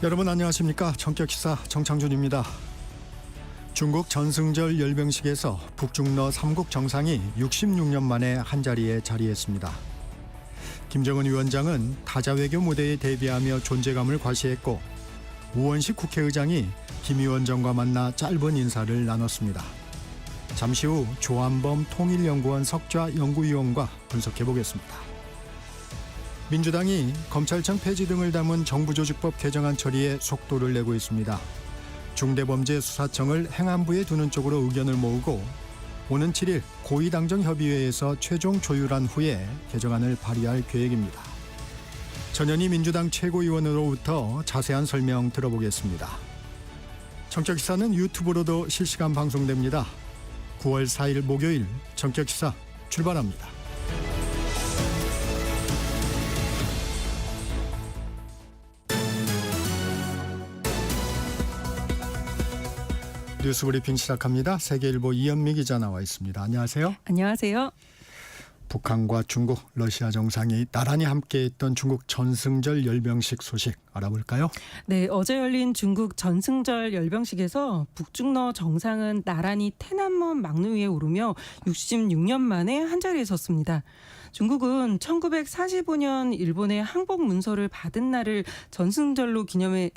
여러분 안녕하십니까? 정격시사 정창준입니다. 중국 전승절 열병식에서 북중러 3국 정상이 66년 만에 한자리에 자리했습니다. 김정은 위원장은 타자 외교 무대에 대비하며 존재감을 과시했고 우원식 국회의장이 김 위원장과 만나 짧은 인사를 나눴습니다. 잠시 후 조한범 통일연구원 석좌 연구위원과 분석해보겠습니다. 민주당이 검찰청 폐지 등을 담은 정부조직법 개정안 처리에 속도를 내고 있습니다. 중대범죄수사청을 행안부에 두는 쪽으로 의견을 모으고 오는 7일 고위당정협의회에서 최종 조율한 후에 개정안을 발의할 계획입니다. 전현희 민주당 최고위원으로부터 자세한 설명 들어보겠습니다. 정격시사는 유튜브로도 실시간 방송됩니다. 9월 4일 목요일 정격시사 출발합니다. 뉴스브리핑 시작합니다. 세계일보 이현미 기자 나와 있습니다. 안녕하세요. 안녕하세요. 북한과 중국, 러시아 정상이 나란히 함께했던 중국 전승절 열병식 소식 알아볼까요? 네, 어제 열린 중국 전승절 열병식에서 북중러 정상은 나란히天安문 막루 위에 오르며 66년 만에 한자리에 섰습니다. 중국은 1945년 일본의 항복 문서를 받은 날을 전승절로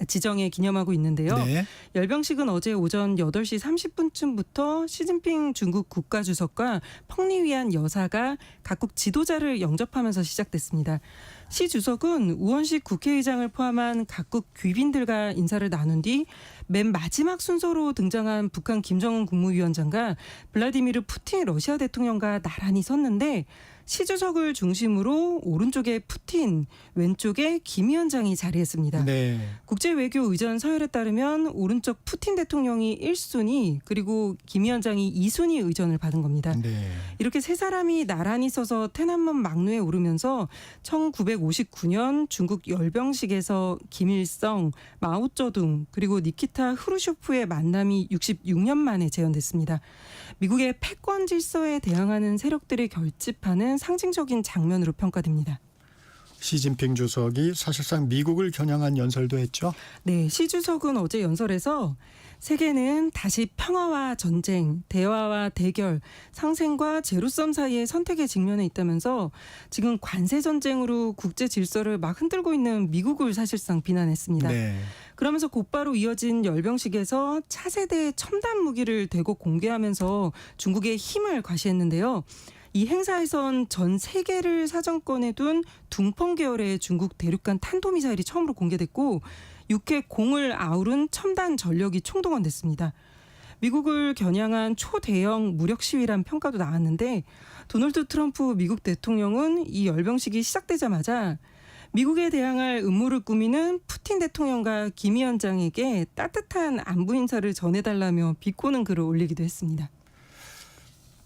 지정해 기념하고 있는데요. 네. 열병식은 어제 오전 8시 30분쯤부터 시진핑 중국 국가주석과 펑리위안 여사가 각국 지도자를 영접하면서 시작됐습니다. 시 주석은 우원식 국회의장을 포함한 각국 귀빈들과 인사를 나눈 뒤 맨 마지막 순서로 등장한 북한 김정은 국무위원장과 블라디미르 푸틴 러시아 대통령과 나란히 섰는데 시 주석을 중심으로 오른쪽에 푸틴, 왼쪽에 김 위원장이 자리했습니다. 네. 국제외교의전 서열에 따르면 오른쪽 푸틴 대통령이 1순위 그리고 김 위원장이 2순위 의전을 받은 겁니다. 네. 이렇게 세 사람이 나란히 서서天安문 막루에 오르면서 1959년 중국 열병식에서 김일성, 마오쩌둥 그리고 니키타 흐루쇼프의 만남이 66년 만에 재현됐습니다. 미국의 패권 질서에 대항하는 세력들이 결집하는 상징적인 장면으로 평가됩니다. 시진핑 주석이 사실상 미국을 겨냥한 연설도 했죠? 네, 시 주석은 어제 연설에서 세계는 다시 평화와 전쟁, 대화와 대결, 상생과 제로섬 사이의 선택에 직면해 있다면서 지금 관세 전쟁으로 국제 질서를 막 흔들고 있는 미국을 사실상 비난했습니다. 네. 그러면서 곧바로 이어진 열병식에서 차세대 첨단 무기를 대거 공개하면서 중국의 힘을 과시했는데요. 이 행사에선 전 세계를 사정권에 둔 둥펑 계열의 중국 대륙간 탄도미사일이 처음으로 공개됐고 6회 공을 아우른 첨단 전력이 총동원됐습니다. 미국을 겨냥한 초대형 무력 시위란 평가도 나왔는데 도널드 트럼프 미국 대통령은 이 열병식이 시작되자마자 미국에 대항할 음모를 꾸미는 푸틴 대통령과 김 위원장에게 따뜻한 안부 인사를 전해달라며 비꼬는 글을 올리기도 했습니다.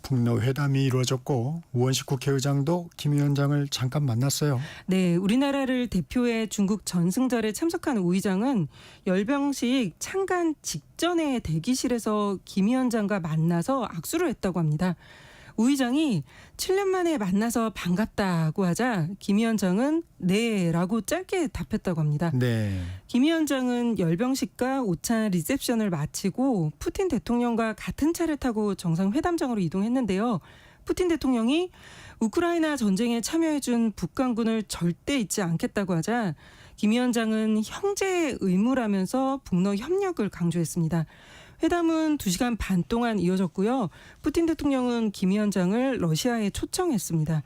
북러 회담이 이루어졌고 우원식 국회의장도 김 위원장을 잠깐 만났어요. 네, 우리나라를 대표해 중국 전승절에 참석한 우 의장은 열병식 창간 직전에 대기실에서 김 위원장과 만나서 악수를 했다고 합니다. 우 의장이 7년 만에 만나서 반갑다고 하자 김 위원장은 네라고 짧게 답했다고 합니다. 네. 김 위원장은 열병식과 오찬 리셉션을 마치고 푸틴 대통령과 같은 차를 타고 정상회담장으로 이동했는데요. 푸틴 대통령이 우크라이나 전쟁에 참여해준 북한군을 절대 잊지 않겠다고 하자 김 위원장은 형제의 의무라면서 북러 협력을 강조했습니다. 회담은 2시간 반 동안 이어졌고요. 푸틴 대통령은 김 위원장을 러시아에 초청했습니다.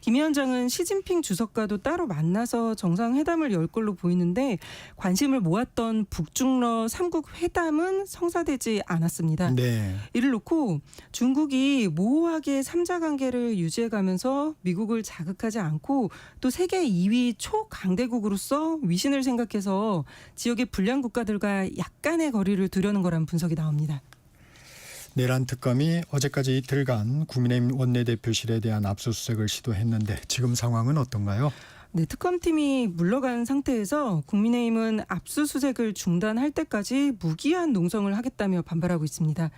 김 위원장은 시진핑 주석과도 따로 만나서 정상회담을 열 걸로 보이는데 관심을 모았던 북중러 3국 회담은 성사되지 않았습니다. 네. 이를 놓고 중국이 모호하게 3자 관계를 유지해가면서 미국을 자극하지 않고 또 세계 2위 초강대국으로서 위신을 생각해서 지역의 불량 국가들과 약간의 거리를 두려는 거란 분석이 나옵니다. 내란 특검이 어제까지 이틀간 국민의힘 원내대표실에 대한 압수수색을 시도했는데 지금 상황은 어떤가요? 네, 특검팀이 물러간 상태에서 국민의힘은 압수수색을 중단할 때까지 무기한 농성을 하겠다며 반발하고 있습니다.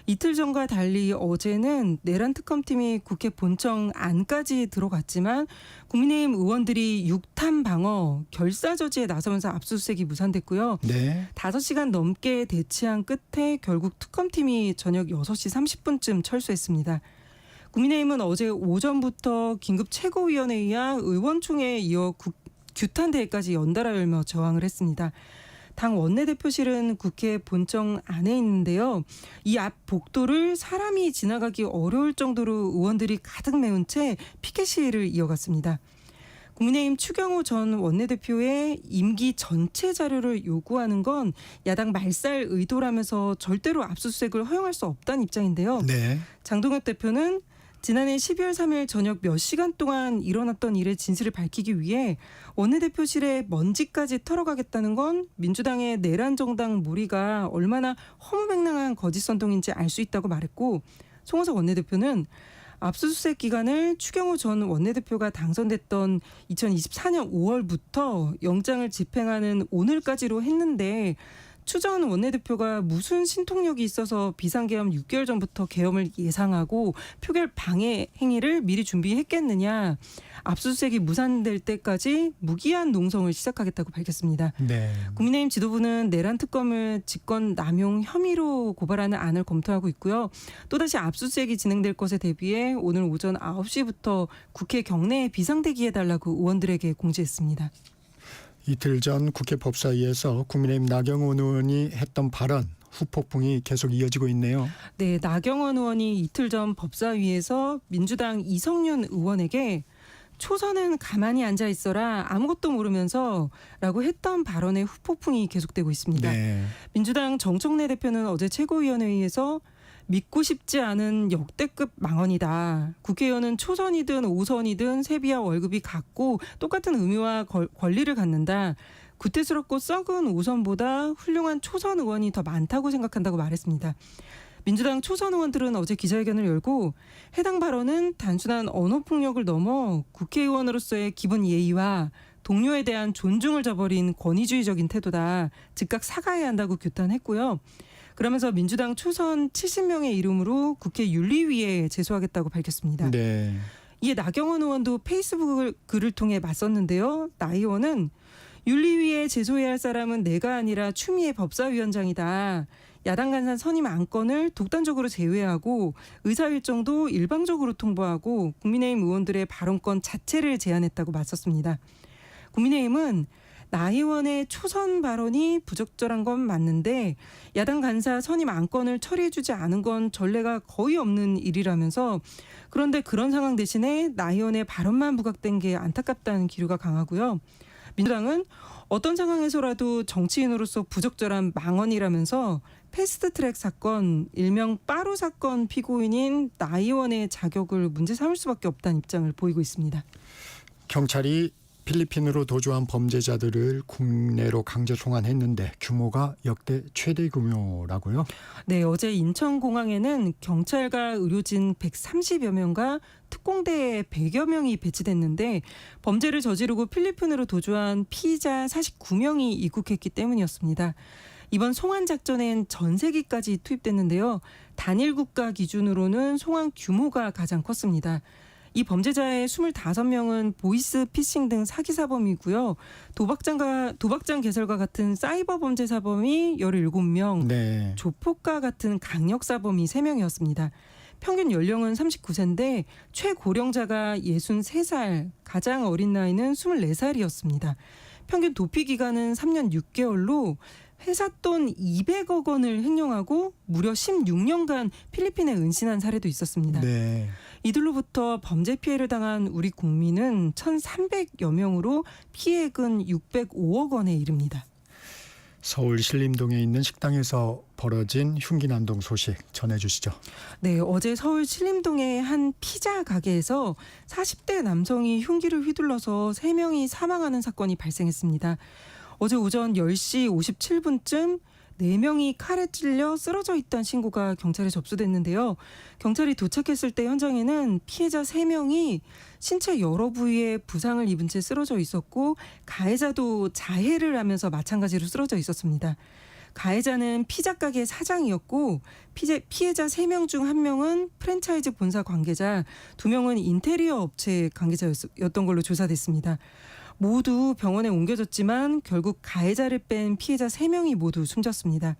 이틀 전과 달리 어제는 내란 특검팀이 국회 본청 안까지 들어갔지만 국민의힘 의원들이 육탄 방어 결사 저지에 나서면서 압수수색이 무산됐고요. 네. 5시간 넘게 대치한 끝에 결국 특검팀이 저녁 6시 30분쯤 철수했습니다. 국민의힘은 어제 오전부터 긴급 최고위원회의와 의원총회에 이어 규탄대회까지 연달아 열며 저항을 했습니다. 당 원내대표실은 국회 본청 안에 있는데요. 이 앞 복도를 사람이 지나가기 어려울 정도로 의원들이 가득 메운 채 피켓 시위를 이어갔습니다. 국민의힘 추경호 전 원내대표의 임기 전체 자료를 요구하는 건 야당 말살 의도라면서 절대로 압수수색을 허용할 수 없다는 입장인데요. 네. 장동혁 대표는 지난해 12월 3일 저녁 몇 시간 동안 일어났던 일의 진실을 밝히기 위해 원내대표실에 먼지까지 털어가겠다는 건 민주당의 내란 정당 몰이가 얼마나 허무맹랑한 거짓 선동인지 알 수 있다고 말했고, 송호석 원내대표는 압수수색 기간을 추경호 전 원내대표가 당선됐던 2024년 5월부터 영장을 집행하는 오늘까지로 했는데 추 전 원내대표가 무슨 신통력이 있어서 비상계엄 6개월 전부터 계엄을 예상하고 표결 방해 행위를 미리 준비했겠느냐. 압수수색이 무산될 때까지 무기한 농성을 시작하겠다고 밝혔습니다. 네. 국민의힘 지도부는 내란 특검을 직권 남용 혐의로 고발하는 안을 검토하고 있고요. 또다시 압수수색이 진행될 것에 대비해 오늘 오전 9시부터 국회 경내에 비상대기해달라고 의원들에게 공지했습니다. 이틀 전 국회 법사위에서 국민의힘 나경원 의원이 했던 발언 후폭풍이 계속 이어지고 있네요. 네, 나경원 의원이 이틀 전 법사위에서 민주당 이성윤 의원에게 초선은 가만히 앉아 있어라 아무것도 모르면서 라고 했던 발언의 후폭풍이 계속되고 있습니다. 네. 민주당 정청래 대표는 어제 최고위원회의에서 믿고 싶지 않은 역대급 망언이다. 국회의원은 초선이든 5선이든 세비와 월급이 같고 똑같은 의미와 권리를 갖는다. 구태스럽고 썩은 5선보다 훌륭한 초선 의원이 더 많다고 생각한다고 말했습니다. 민주당 초선 의원들은 어제 기자회견을 열고 해당 발언은 단순한 언어폭력을 넘어 국회의원으로서의 기본 예의와 동료에 대한 존중을 저버린 권위주의적인 태도다. 즉각 사과해야 한다고 규탄했고요. 그러면서 민주당 초선 70명의 이름으로 국회 윤리위에 제소하겠다고 밝혔습니다. 네. 이에 나경원 의원도 페이스북 글을 통해 맞섰는데요. 나 의원은 윤리위에 제소해야 할 사람은 내가 아니라 추미애 법사위원장이다. 야당 간사 선임 안건을 독단적으로 제외하고 의사일정도 일방적으로 통보하고 국민의힘 의원들의 발언권 자체를 제한했다고 맞섰습니다. 국민의힘은 나 의원의 초선 발언이 부적절한 건 맞는데 야당 간사 선임 안건을 처리해주지 않은 건 전례가 거의 없는 일이라면서 그런데 그런 상황 대신에 나 의원의 발언만 부각된 게 안타깝다는 기류가 강하고요. 민주당은 어떤 상황에서라도 정치인으로서 부적절한 망언이라면서 패스트트랙 사건, 일명 빠루 사건 피고인인 나 의원의 자격을 문제 삼을 수밖에 없다는 입장을 보이고 있습니다. 경찰이 필리핀으로 도주한 범죄자들을 국내로 강제 송환했는데 규모가 역대 최대 규모라고요? 네, 어제 인천공항에는 경찰과 의료진 130여 명과 특공대 100여 명이 배치됐는데 범죄를 저지르고 필리핀으로 도주한 피의자 49명이 입국했기 때문이었습니다. 이번 송환 작전엔 전세기까지 투입됐는데요. 단일 국가 기준으로는 송환 규모가 가장 컸습니다. 이 범죄자의 25명은 보이스 피싱 등 사기 사범이고요. 도박장 개설과 같은 사이버 범죄 사범이 17명, 네. 조폭과 같은 강력 사범이 3명이었습니다. 평균 연령은 39세인데 최고령자가 63살, 가장 어린 나이는 24살이었습니다. 평균 도피 기간은 3년 6개월로 회사 돈 200억 원을 횡령하고 무려 16년간 필리핀에 은신한 사례도 있었습니다. 네. 이들로부터 범죄 피해를 당한 우리 국민은 1,300여 명으로 피해액은 605억 원에 이릅니다. 서울 신림동에 있는 식당에서 벌어진 흉기 난동 소식 전해주시죠. 네, 어제 서울 신림동의 한 피자 가게에서 40대 남성이 흉기를 휘둘러서 3명이 사망하는 사건이 발생했습니다. 어제 오전 10시 57분쯤 4명이 칼에 찔려 쓰러져 있다는 신고가 경찰에 접수됐는데요. 경찰이 도착했을 때 현장에는 피해자 3명이 신체 여러 부위에 부상을 입은 채 쓰러져 있었고 가해자도 자해를 하면서 마찬가지로 쓰러져 있었습니다. 가해자는 피자 가게 사장이었고 피해자 3명 중 1명은 프랜차이즈 본사 관계자, 2명은 인테리어 업체 관계자였던 걸로 조사됐습니다. 모두 병원에 옮겨졌지만 결국 가해자를 뺀 피해자 3명이 모두 숨졌습니다.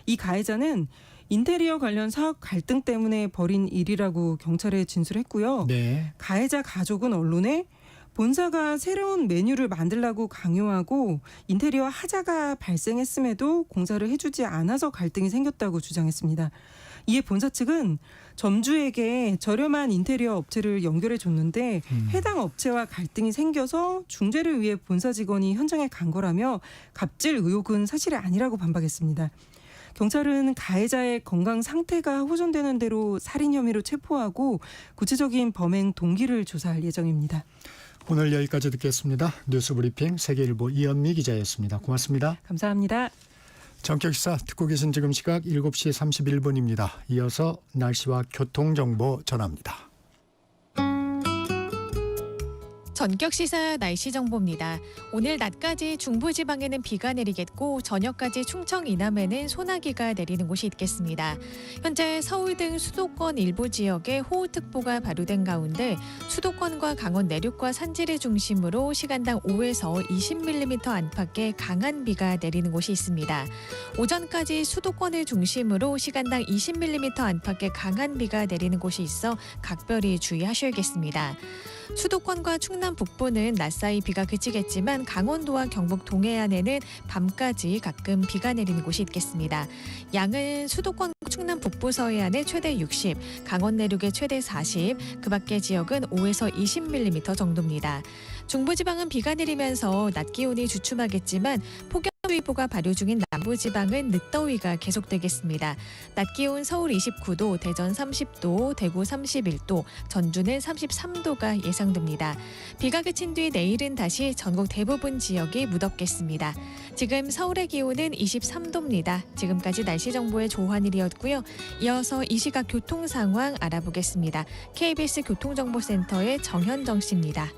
이 가해자는 인테리어 관련 사업 갈등 때문에 벌인 일이라고 경찰에 진술했고요. 네. 가해자 가족은 언론에 본사가 새로운 메뉴를 만들라고 강요하고 인테리어 하자가 발생했음에도 공사를 해주지 않아서 갈등이 생겼다고 주장했습니다. 이에 본사 측은 점주에게 저렴한 인테리어 업체를 연결해 줬는데 해당 업체와 갈등이 생겨서 중재를 위해 본사 직원이 현장에 간 거라며 갑질 의혹은 사실이 아니라고 반박했습니다. 경찰은 가해자의 건강 상태가 호전되는 대로 살인 혐의로 체포하고 구체적인 범행 동기를 조사할 예정입니다. 오늘 여기까지 듣겠습니다. 뉴스브리핑 세계일보 이현미 기자였습니다. 고맙습니다. 감사합니다. 전격시사 듣고 계신 지금 시각 7시 31분입니다. 이어서 날씨와 교통정보 전합니다. 전격시사 날씨 정보입니다. 오늘 낮까지 중부지방에는 비가 내리겠고 저녁까지 충청 이남에는 소나기가 내리는 곳이 있겠습니다. 현재 서울 등 수도권 일부 지역에 호우특보가 발효된 가운데 수도권과 강원 내륙과 산지를 중심으로 시간당 5에서 20mm 안팎의 강한 비가 내리는 곳이 있습니다. 오전까지 수도권을 중심으로 시간당 20mm 안팎의 강한 비가 내리는 곳이 있어 각별히 주의하셔야겠습니다. 수도권과 충남 북부는 낮 사이 비가 그치겠지만 강원도와 경북 동해안에는 밤까지 가끔 비가 내리는 곳이 있겠습니다. 양은 수도권과 충남 북부 서해안에 최대 60, 강원 내륙에 최대 40, 그 밖의 지역은 5에서 20mm 정도입니다. 중부지방은 비가 내리면서 낮 기온이 주춤하겠지만 폭염주의보가 발효 중인 남부지방은 늦더위가 계속되겠습니다. 낮 기온 서울 29도, 대전 30도, 대구 31도, 전주는 33도가 예상됩니다. 비가 그친 뒤 내일은 다시 전국 대부분 지역이 무덥겠습니다. 지금 서울의 기온은 23도입니다. 지금까지 날씨 정보의 조한일이었고요. 이어서 이 시각 교통 상황 알아보겠습니다. KBS 교통정보센터의 정현정 씨입니다.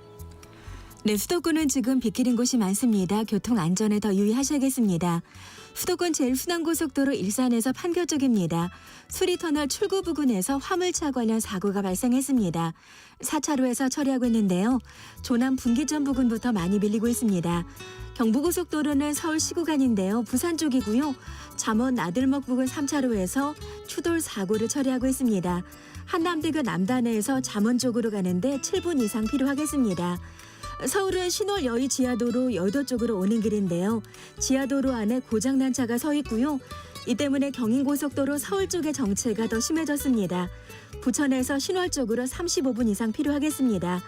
네, 수도권은 지금 빗길인 곳이 많습니다. 교통 안전에 더 유의하셔야겠습니다. 수도권 제일순환고속도로 일산에서 판교 쪽입니다. 수리터널 출구 부근에서 화물차 관련 사고가 발생했습니다. 4차로에서 처리하고 있는데요. 조남 분기점 부근부터 많이 밀리고 있습니다. 경부고속도로는 서울시 구간인데요. 부산 쪽이고요. 잠원 나들목 부근 3차로에서 추돌 사고를 처리하고 있습니다. 한남대교 남단에서 잠원 쪽으로 가는데 7분 이상 필요하겠습니다. 서울은 신월 여의 지하도로 여의도 쪽으로 오는 길인데요. 지하도로 안에 고장난 차가 서 있고요. 이 때문에 경인고속도로 서울 쪽의 정체가 더 심해졌습니다. 부천에서 신월 쪽으로 35분 이상 필요하겠습니다.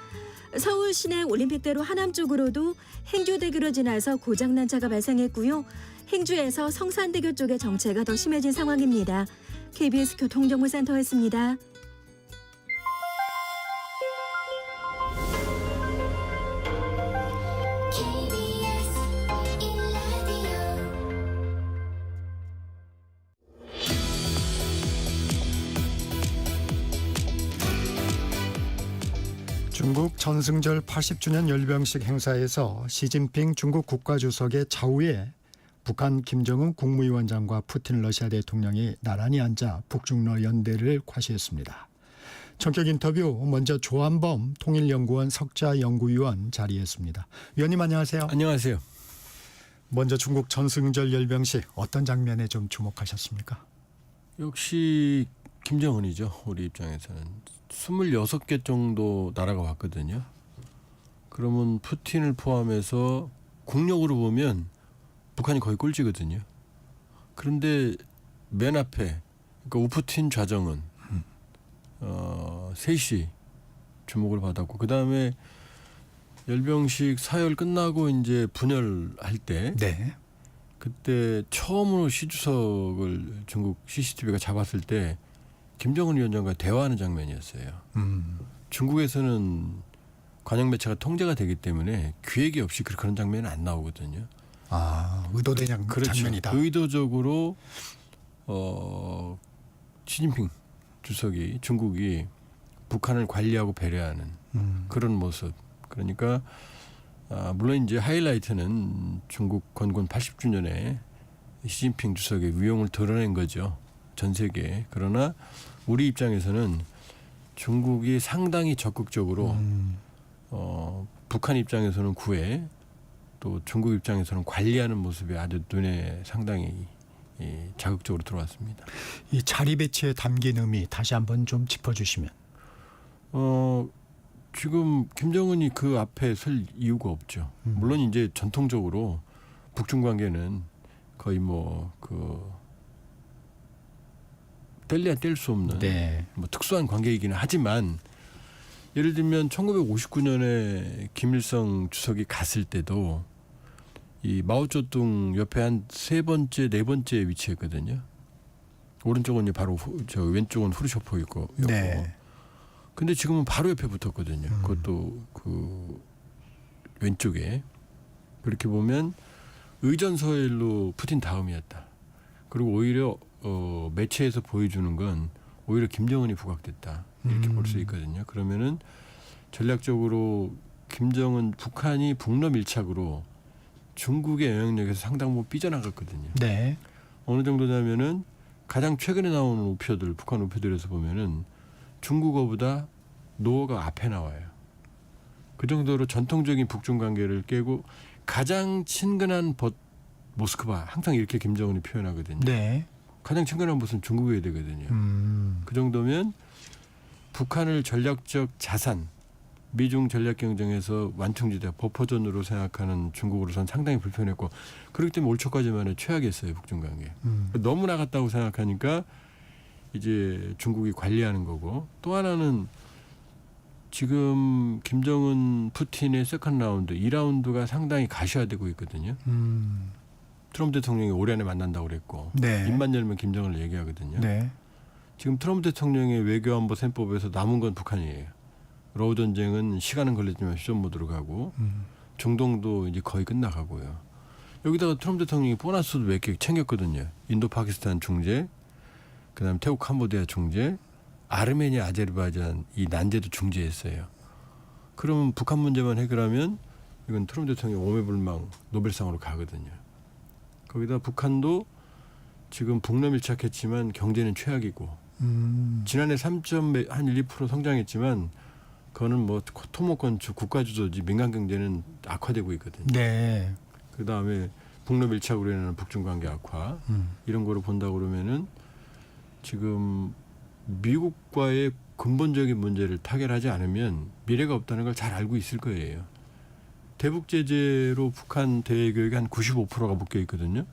서울 시내 올림픽대로 하남 쪽으로도 행주대교로 지나서 고장난 차가 발생했고요. 행주에서 성산대교 쪽의 정체가 더 심해진 상황입니다. KBS 교통정보센터였습니다. 중국 전승절 80주년 열병식 행사에서 시진핑 중국 국가주석의 좌우에 북한 김정은 국무위원장과 푸틴 러시아 대통령이 나란히 앉아 북중러 연대를 과시했습니다. 전격 인터뷰 먼저 조한범 통일연구원 석좌연구위원 자리했습니다. 위원님 안녕하세요. 안녕하세요. 먼저 중국 전승절 열병식 어떤 장면에 좀 주목하셨습니까? 역시 김정은이죠. 우리 입장에서는 26개 정도 나라가 왔거든요. 그러면 푸틴을 포함해서 국력으로 보면 북한이 거의 꼴찌거든요. 그런데 맨 앞에 그러니까 우푸틴 좌정은 셋이 주목을 받았고 그 다음에 열병식 사열 끝나고 이제 분열할 때 네. 그때 처음으로 시 주석을 중국 CCTV가 잡았을 때 김정은 위원장과 대화하는 장면이었어요. 중국에서는 관영 매체가 통제가 되기 때문에 기획이 없이 그런 장면은 안 나오거든요. 아, 의도된 그렇죠. 장면이다. 의도적으로 시진핑 주석이 중국이 북한을 관리하고 배려하는 그런 모습. 그러니까 물론 이제 하이라이트는 중국 건군 80주년에 시진핑 주석의 위용을 드러낸 거죠. 전 세계에. 그러나 우리 입장에서는 중국이 상당히 적극적으로 북한 입장에서는 구애, 또 중국 입장에서는 관리하는 모습이 아주 눈에 상당히 자극적으로 들어왔습니다. 이 자리 배치에 담긴 의미 다시 한번 좀 짚어주시면. 지금 김정은이 그 앞에 설 이유가 없죠. 물론 이제 전통적으로 북중 관계는 거의 뗄래야 뗄 수 없는 네. 특수한 관계이기는 하지만 예를 들면 1959년에 김일성 주석이 갔을 때도 이 마오쩌둥 옆에 한 세 번째, 네 번째 위치했거든요. 오른쪽은 바로 저 왼쪽은 후르쇼프 있고. 네. 근데 지금은 바로 옆에 붙었거든요. 그것도 그 왼쪽에. 그렇게 보면 의전서열로 푸틴 다음이었다. 그리고 오히려 매체에서 보여주는 건 오히려 김정은이 부각됐다. 이렇게 볼 수 있거든요. 그러면은 전략적으로 북한이 북러 밀착으로 중국의 영향력에서 상당 부분 삐져나갔거든요. 네. 어느 정도냐면은 가장 최근에 나오는 우표들, 북한 우표들에서 보면은 중국어보다 노어가 앞에 나와요. 그 정도로 전통적인 북중 관계를 깨고 가장 친근한 모스크바, 항상 이렇게 김정은이 표현하거든요. 네. 가장 친근한 곳은 중국이어야 되거든요. 그 정도면 북한을 전략적 자산, 미중 전략 경쟁에서 완충지대, 버퍼존으로 생각하는 중국으로서는 상당히 불편했고, 그렇기 때문에 올 초까지만은 최악이었어요, 북중 관계. 너무 나갔다고 생각하니까 이제 중국이 관리하는 거고, 또 하나는 지금 김정은 푸틴의 세컨드 라운드, 2라운드가 상당히 가시화되고 있거든요. 트럼프 대통령이 올해 안에 만난다고 그랬고, 네. 입만 열면 김정은을 얘기하거든요. 네. 지금 트럼프 대통령의 외교안보 셈법에서 남은 건 북한이에요. 러우 전쟁은 시간은 걸리지만 휴전 모드로 가고, 중동도 이제 거의 끝나가고요. 여기다가 트럼프 대통령이 보너스도 몇 개 챙겼거든요. 인도 파키스탄 중재, 그다음 태국 캄보디아 중재, 아르메니아 아제르바이잔 이 난제도 중재했어요. 그러면 북한 문제만 해결하면 이건 트럼프 대통령 오매불망 노벨상으로 가거든요. 거기다 북한도 지금 북러 밀착했지만 경제는 최악이고, 지난해 3.1~2% 성장했지만 그거는 토목건 국가주도지 민간 경제는 악화되고 있거든요. 네. 그 다음에 북러 밀착으로 인한 북중 관계 악화 이런 거를 본다 그러면은 지금 미국과의 근본적인 문제를 타결하지 않으면 미래가 없다는 걸 잘 알고 있을 거예요. 대북 제재로 북한 대외 교육이 한 95%가 묶여 있거든요.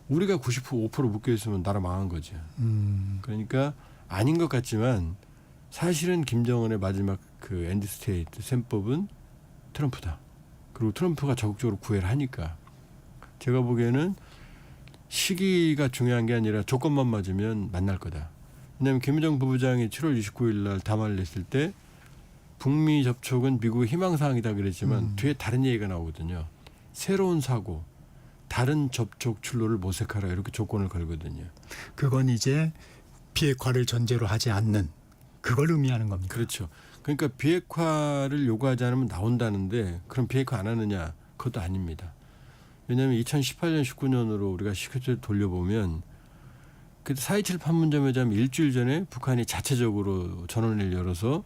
우리가 95% 묶여 있으면 나라 망한 거죠. 그러니까 아닌 것 같지만 사실은 김정은의 마지막 그 엔드 스테이트 셈법은 트럼프다. 그리고 트럼프가 적극적으로 구애를 하니까 제가 보기에는 시기가 중요한 게 아니라 조건만 맞으면 만날 거다. 왜냐하면 김정은 부부장이 7월 29일 날 담화를 냈을 때 북미 접촉은 미국의 희망사항이다 그랬지만 뒤에 다른 얘기가 나오거든요. 새로운 사고, 다른 접촉 출로를 모색하라 이렇게 조건을 걸거든요. 그건 이제 비핵화를 전제로 하지 않는 그걸 의미하는 겁니다. 그렇죠. 그러니까 비핵화를 요구하지 않으면 나온다는데 그럼 비핵화 안 하느냐? 그것도 아닙니다. 왜냐하면 2018년, 19년으로 우리가 시큐를 돌려보면 그때 4.27 판문점 회담 일주일 전에 북한이 자체적으로 전원을 열어서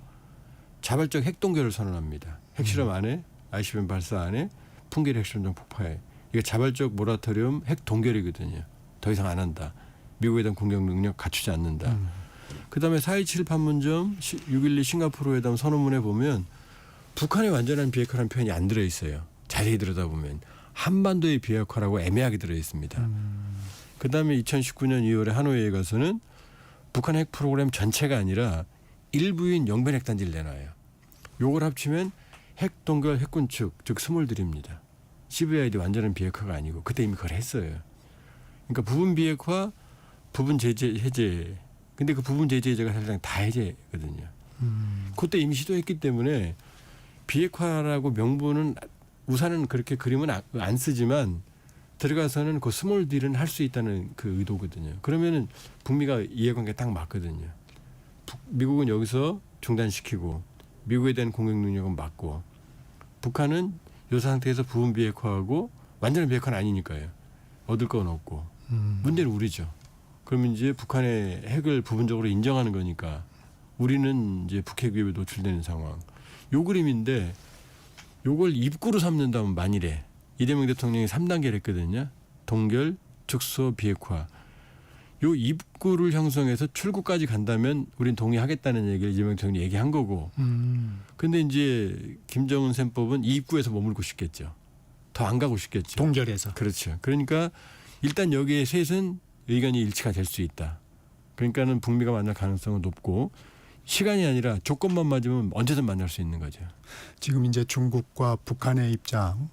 자발적 핵 동결을 선언합니다. 핵실험 안에, ICBM 발사 안에, 풍계리 핵실험장 폭파에. 이게 자발적 모라토리엄 핵 동결이거든요. 더 이상 안 한다. 미국에 대한 공격 능력 갖추지 않는다. 그다음에 4.27 판문점, 6.12 싱가포르 회담 선언문에 보면 북한의 완전한 비핵화라는 표현이 안 들어있어요. 자세히 들여다보면. 한반도의 비핵화라고 애매하게 들어있습니다. 그다음에 2019년 2월에 하노이에 가서는 북한 핵 프로그램 전체가 아니라 일부인 영변 핵단지를 내놔요. 요걸 합치면 핵 동결 핵군축, 즉 스몰들입니다. CVID 완전한 비핵화가 아니고 그때 이미 그걸 했어요. 그러니까 부분 비핵화, 부분 제재 해제. 근데 그 부분 제재 해제가 사실상 다 해제거든요. 그때 이미 시도했기 때문에 비핵화라고 명분은 우산은 그렇게 그림은 안 쓰지만 들어가서는 그 스몰 딜은 할 수 있다는 그 의도거든요. 그러면은 북미가 이해관계 딱 맞거든요. 미국은 여기서 중단시키고 미국에 대한 공격 능력은 막고 북한은 이 상태에서 부분 비핵화하고 완전한 비핵화는 아니니까요. 얻을 건 없고 문제는 우리죠. 그러면 이제 북한의 핵을 부분적으로 인정하는 거니까 우리는 이제 북핵 위협에 노출되는 상황. 요 그림인데 요걸 입구로 삼는다면 만일에 이재명 대통령이 3단계를 했거든요. 동결, 축소, 비핵화. 요 입구를 형성해서 출구까지 간다면 우린 동의하겠다는 얘기를 이재명 대통령이 얘기한 거고. 근데 이제 김정은 셈법은 이 입구에서 머물고 싶겠죠. 더 안 가고 싶겠죠. 동결해서. 그렇죠. 그러니까 일단 여기에 셋은 의견이 일치가 될 수 있다. 그러니까는 북미가 만날 가능성은 높고 시간이 아니라 조건만 맞으면 언제든 만날 수 있는 거죠. 지금 이제 중국과 북한의 입장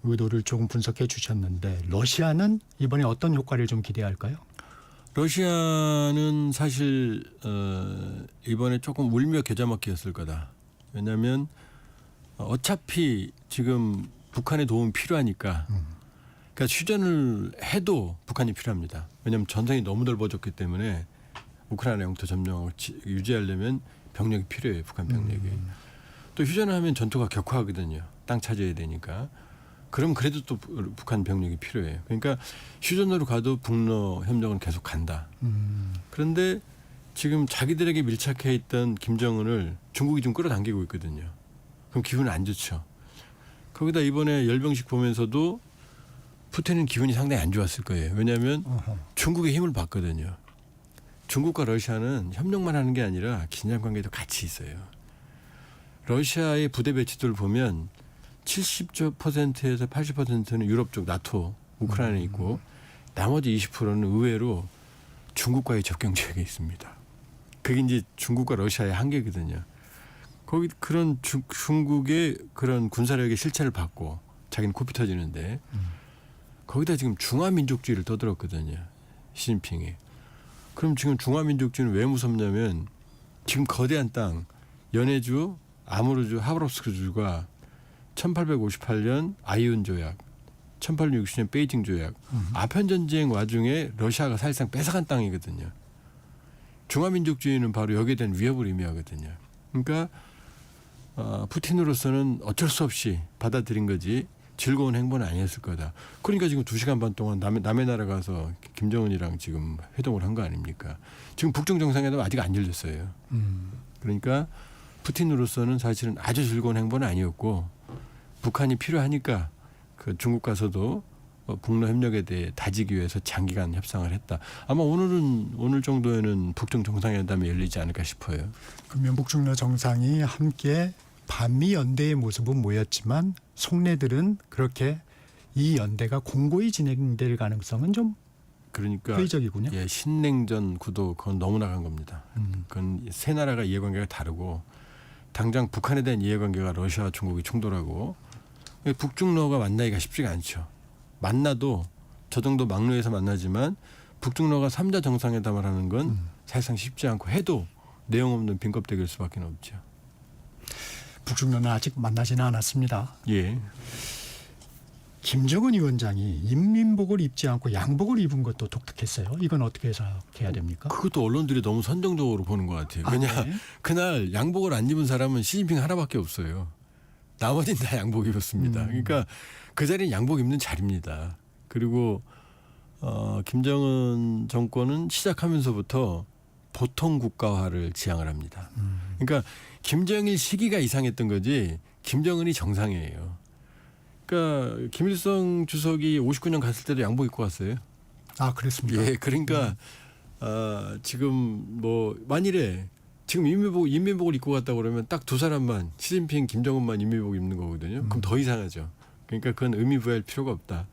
의도를 조금 분석해 주셨는데 러시아는 이번에 어떤 효과를 좀 기대할까요? 러시아는 사실 이번에 조금 울며 겨자 먹기였을 거다. 왜냐하면 어차피 지금 북한의 도움이 필요하니까 그러니까 휴전을 해도 북한이 필요합니다. 왜냐하면 전선이 너무 넓어졌기 때문에 우크라이나 영토 점령을 유지하려면 병력이 필요해요. 북한 병력이. 또 휴전을 하면 전투가 격화하거든요. 땅 차지해야 되니까. 그럼 그래도 또 북한 병력이 필요해요. 그러니까 휴전으로 가도 북러 협력은 계속 간다. 그런데 지금 자기들에게 밀착해 있던 김정은을 중국이 좀 끌어당기고 있거든요. 그럼 기분은 안 좋죠. 거기다 이번에 열병식 보면서도 푸틴은 기분이 상당히 안 좋았을 거예요. 왜냐하면 중국의 힘을 봤거든요. 중국과 러시아는 협력만 하는 게 아니라 긴장 관계도 같이 있어요. 러시아의 부대 배치도를 보면 70%에서 80%는 유럽 쪽 나토 우크라이나에 있고 나머지 20%는 의외로 중국과의 접경 지역에 있습니다. 그게 이제 중국과 러시아의 한계거든요. 거기 그런 중국의 그런 군사력의 실체를 받고 자기는 코피 터지는데 거기다 지금 중화민족주의를 떠들었거든요. 시진핑이. 그럼 지금 중화민족주의는 왜 무섭냐면 지금 거대한 땅 연해주, 아무르주, 하브롭스크주가 1858년 아이온 조약, 1860년 베이징 조약, 아편 전쟁 와중에 러시아가 사실상 뺏어간 땅이거든요. 중화민족주의는 바로 여기에 대한 위협을 의미하거든요. 그러니까 푸틴으로서는 어쩔 수 없이 받아들인 거지 즐거운 행보는 아니었을 거다. 그러니까 지금 2시간 반 동안 남의 나라 가서 김정은이랑 지금 회동을 한 거 아닙니까? 지금 북중 정상회담 아직 안 열렸어요. 그러니까 푸틴으로서는 사실은 아주 즐거운 행보는 아니었고 북한이 필요하니까 그 중국 가서도 북러 협력에 대해 다지기 위해서 장기간 협상을 했다. 아마 오늘 정도에는 북중 정상회담이 열리지 않을까 싶어요. 그러면 북중러 정상이 함께 반미 연대의 모습은 모였지만 속내들은 그렇게 이 연대가 공고히 진행될 가능성은 좀 그러니까 회의적이군요. 예, 신냉전 구도 그건 너무 나간 겁니다. 그건 세 나라가 이해관계가 다르고 당장 북한에 대한 이해관계가 러시아와 중국이 충돌하고 북중러가 만나기가 쉽지가 않죠. 만나도 저 정도 막루에서 만나지만 북중러가 3자 정상회담을 하는 건 사실상 쉽지 않고 해도 내용 없는 빈껍데기일 수밖에 없죠. 북중러는 아직 만나지는 않았습니다. 예. 김정은 위원장이 인민복을 입지 않고 양복을 입은 것도 독특했어요. 이건 어떻게 해석해야 됩니까? 그것도 언론들이 너무 선정적으로 보는 것 같아요. 왜냐 네. 그날 양복을 안 입은 사람은 시진핑 하나밖에 없어요. 나머지는 다 양복 입었습니다. 그러니까 그 자리는 양복 입는 자리입니다. 그리고 김정은 정권은 시작하면서부터 보통 국가화를 지향을 합니다. 그러니까 김정일 시기가 이상했던 거지 김정은이 정상이에요. 그러니까 김일성 주석이 59년 갔을 때도 양복 입고 갔어요. 아, 그랬습니까? 예, 그러니까 지금 뭐 만일에 지금 인민복을 입고 갔다 그러면 딱 두 사람만 시진핑, 김정은만 인민복 입는 거거든요. 그럼 더 이상하죠. 그러니까 그건 의미 부여할 필요가 없다.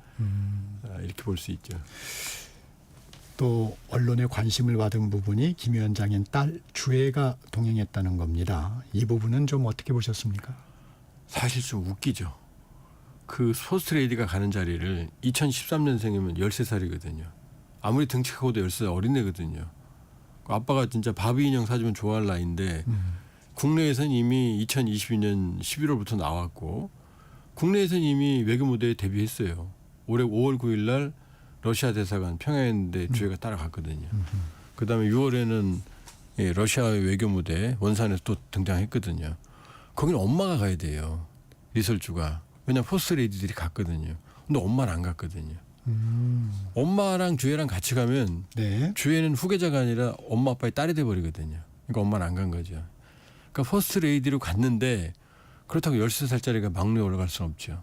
이렇게 볼 수 있죠. 또 언론의 관심을 받은 부분이 김 위원장의 딸 주애가 동행했다는 겁니다. 이 부분은 좀 어떻게 보셨습니까? 사실 좀 웃기죠. 그 포스트레이디가 가는 자리를 2013년생이면 13살이거든요. 아무리 등치하고도 10살 어린애거든요. 아빠가 진짜 바비 인형 사주면 좋아할 나이인데 국내에서는 이미 2022년 11월부터 나왔고 국내에서는 이미 외교 무대에 데뷔했어요. 올해 5월 9일 날 러시아 대사관 평양에 주애가 따라갔거든요. 그다음에 6월에는 예, 러시아의 외교 무대 원산에서 또 등장했거든요. 거기는 엄마가 가야 돼요. 리설주가. 왜냐하면 포스트레이디들이 갔거든요. 근데 엄마는 안 갔거든요. 엄마랑 주애랑 같이 가면 네. 주애는 후계자가 아니라 엄마 아빠의 딸이 돼버리거든요. 그러니까 엄마는 안 간 거죠. 그러니까 퍼스트 레이디로 갔는데 그렇다고 13살짜리가 막루에 올라갈 수는 없죠.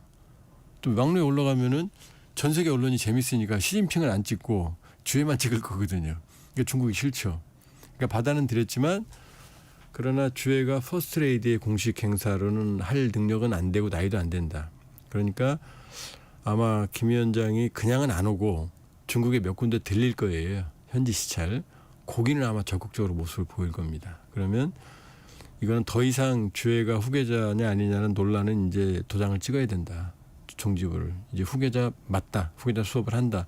또 막루에 올라가면은 전 세계 언론이 재밌으니까 시진핑을 안 찍고 주애만 찍을 거거든요. 그러니까 중국이 싫죠. 그러니까 받아는 드렸지만 그러나 주애가 퍼스트 레이디의 공식 행사로는 할 능력은 안 되고 나이도 안 된다. 그러니까 아마 김 위원장이 그냥은 안 오고 중국에 몇 군데 들릴 거예요. 현지 시찰. 거기는 아마 적극적으로 모습을 보일 겁니다. 그러면 이거는 더 이상 주애가 후계자냐 아니냐는 논란은 이제 도장을 찍어야 된다. 종지부를. 이제 후계자 맞다. 후계자 수업을 한다.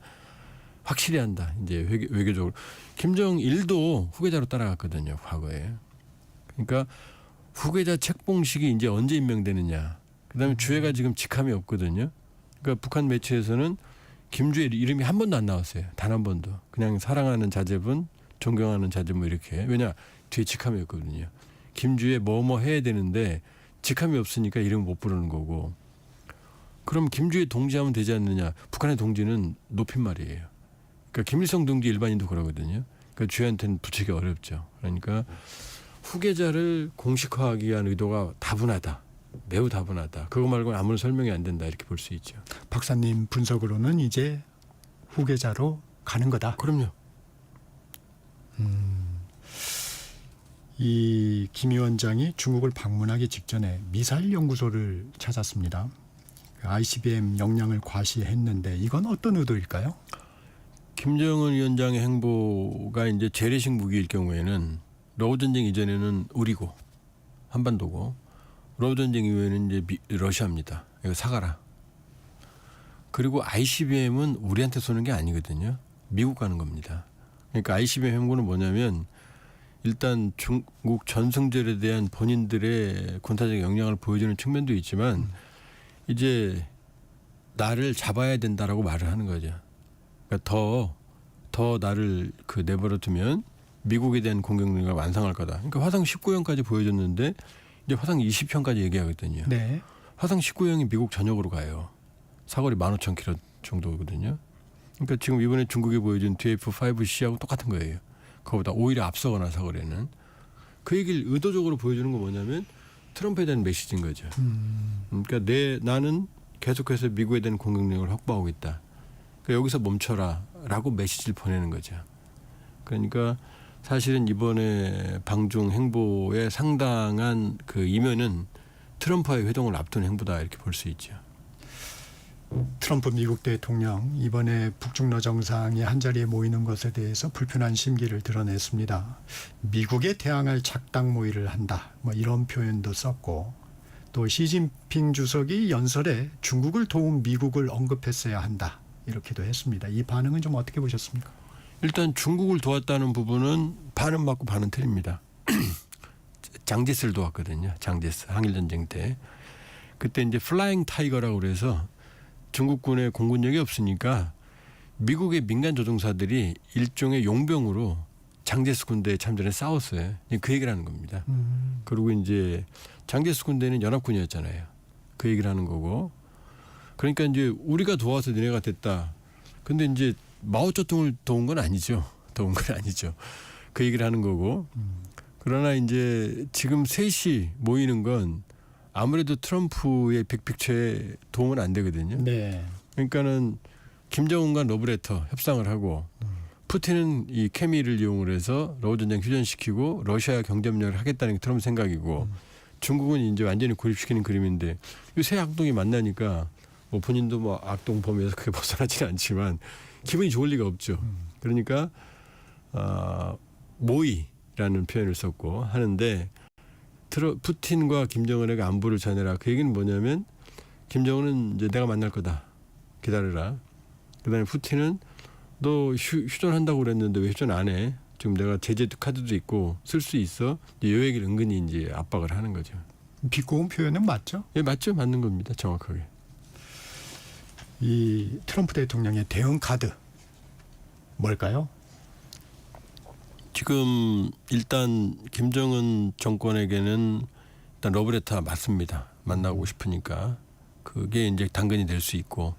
확실히 한다. 이제 외교적으로. 김정일도 후계자로 따라갔거든요. 과거에. 그러니까 후계자 책봉식이 이제 언제 임명되느냐. 그다음에 주애가 지금 직함이 없거든요. 그러니까 북한 매체에서는 김주애 이름이 한 번도 안 나왔어요. 단 한 번도. 그냥 사랑하는 자제분, 존경하는 자제분 이렇게. 왜냐? 뒤에 직함이 없거든요. 김주애 뭐뭐 해야 되는데 직함이 없으니까 이름 못 부르는 거고. 그럼 김주애 동지하면 되지 않느냐. 북한의 동지는 높임말이에요. 그러니까 김일성 동지 일반인도 그러거든요. 그러니까 주애한테는 붙이기 어렵죠. 그러니까 후계자를 공식화하기 위한 의도가 다분하다. 매우 다분하다. 그거 말고는 아무런 설명이 안 된다. 이렇게 볼 수 있죠. 박사님 분석으로는 이제 후계자로 가는 거다. 그럼요. 이 김 위원장이 중국을 방문하기 직전에 미사일 연구소를 찾았습니다. ICBM 역량을 과시했는데 이건 어떤 의도일까요? 김정은 위원장의 행보가 이제 재래식 무기일 경우에는 러우 전쟁 이전에는 우리고 한반도고 러우 전쟁 이후에는 이제 러시아입니다. 이거 사가라. 그리고 ICBM은 우리한테 쏘는 게 아니거든요. 미국 가는 겁니다. 그러니까 ICBM 행보는 뭐냐면 일단 중국 전승절에 대한 본인들의 군사적 역량을 보여주는 측면도 있지만 이제 나를 잡아야 된다라고 말을 하는 거죠. 그러니까 더 나를 내버려 두면 미국에 대한 공격 능력을 완성할 거다. 그러니까 화성 19형까지 보여줬는데 이제 화성 20형까지 얘기하거든요. 네. 화성 19형이 미국 전역으로 가요. 사거리 15,000km 정도거든요. 그러니까 지금 이번에 중국이 보여준 DF-5C하고 똑같은 거예요. 그거보다 오히려 앞서거나 사거리는. 그 얘기를 의도적으로 보여주는 건 뭐냐면 트럼프에 대한 메시지인 거죠. 그러니까 나는 계속해서 미국에 대한 공격 능력을 확보하고 있다. 그러니까 여기서 멈춰라라고 메시지를 보내는 거죠. 그러니까 사실은 이번에 방중 행보의 상당한 그 이면은 트럼프와의 회동을 앞둔 행보다 이렇게 볼 수 있죠. 트럼프 미국 대통령 이번에 북중러 정상이 한자리에 모이는 것에 대해서 불편한 심기를 드러냈습니다. 미국에 대항할 작당 모의를 한다. 뭐 이런 표현도 썼고 또 시진핑 주석이 연설에 중국을 도운 미국을 언급했어야 한다. 이렇게도 했습니다. 이 반응은 좀 어떻게 보셨습니까? 일단 중국을 도왔다는 부분은 반은 맞고 반은 틀립니다. 장제스를 도왔거든요. 장제스 항일전쟁 때. 그때 이제 플라잉 타이거라고 그래서 중국군의 공군력이 없으니까 미국의 민간 조종사들이 일종의 용병으로 장제스 군대에 참전해 싸웠어요. 그 얘기를 하는 겁니다. 그리고 이제 장제스 군대는 연합군이었잖아요. 그 얘기를 하는 거고. 그러니까 이제 우리가 도와서 너네가 됐다. 근데 이제 마오쩌둥을 도운 건 아니죠. 도운 건 아니죠. 그 얘기를 하는 거고. 그러나 이제 지금 셋이 모이는 건 아무래도 트럼프의 빅픽처에 도움은 안 되거든요. 네. 그러니까는 김정은과 러브레터 협상을 하고 푸틴은 이 케미를 이용을 해서 러우 전쟁 휴전시키고 러시아 경제협력을 하겠다는 게 트럼프 생각이고 중국은 이제 완전히 고립시키는 그림인데 이 세 악동이 만나니까 뭐 본인도 뭐 악동 범위에서 크게 벗어나지는 않지만 기분이 좋을 리가 없죠. 그러니까 모의라는 표현을 썼고 하는데 푸틴과 김정은에게 안부를 전해라. 그 얘기는 뭐냐면 김정은은 이제 내가 만날 거다. 기다려라. 그다음에 푸틴은 너 휴전한다고 그랬는데 왜 휴전 안 해? 지금 내가 제재 카드도 있고 쓸 수 있어. 이제 요 얘기를 은근히 이제 압박을 하는 거죠. 비꼬은 표현은 맞죠? 예, 맞죠? 맞는 겁니다. 정확하게. 이 트럼프 대통령의 대응 카드 뭘까요? 지금 일단 김정은 정권에게는 일단 러브레터 맞습니다. 만나고 싶으니까 그게 이제 당근이 될 수 있고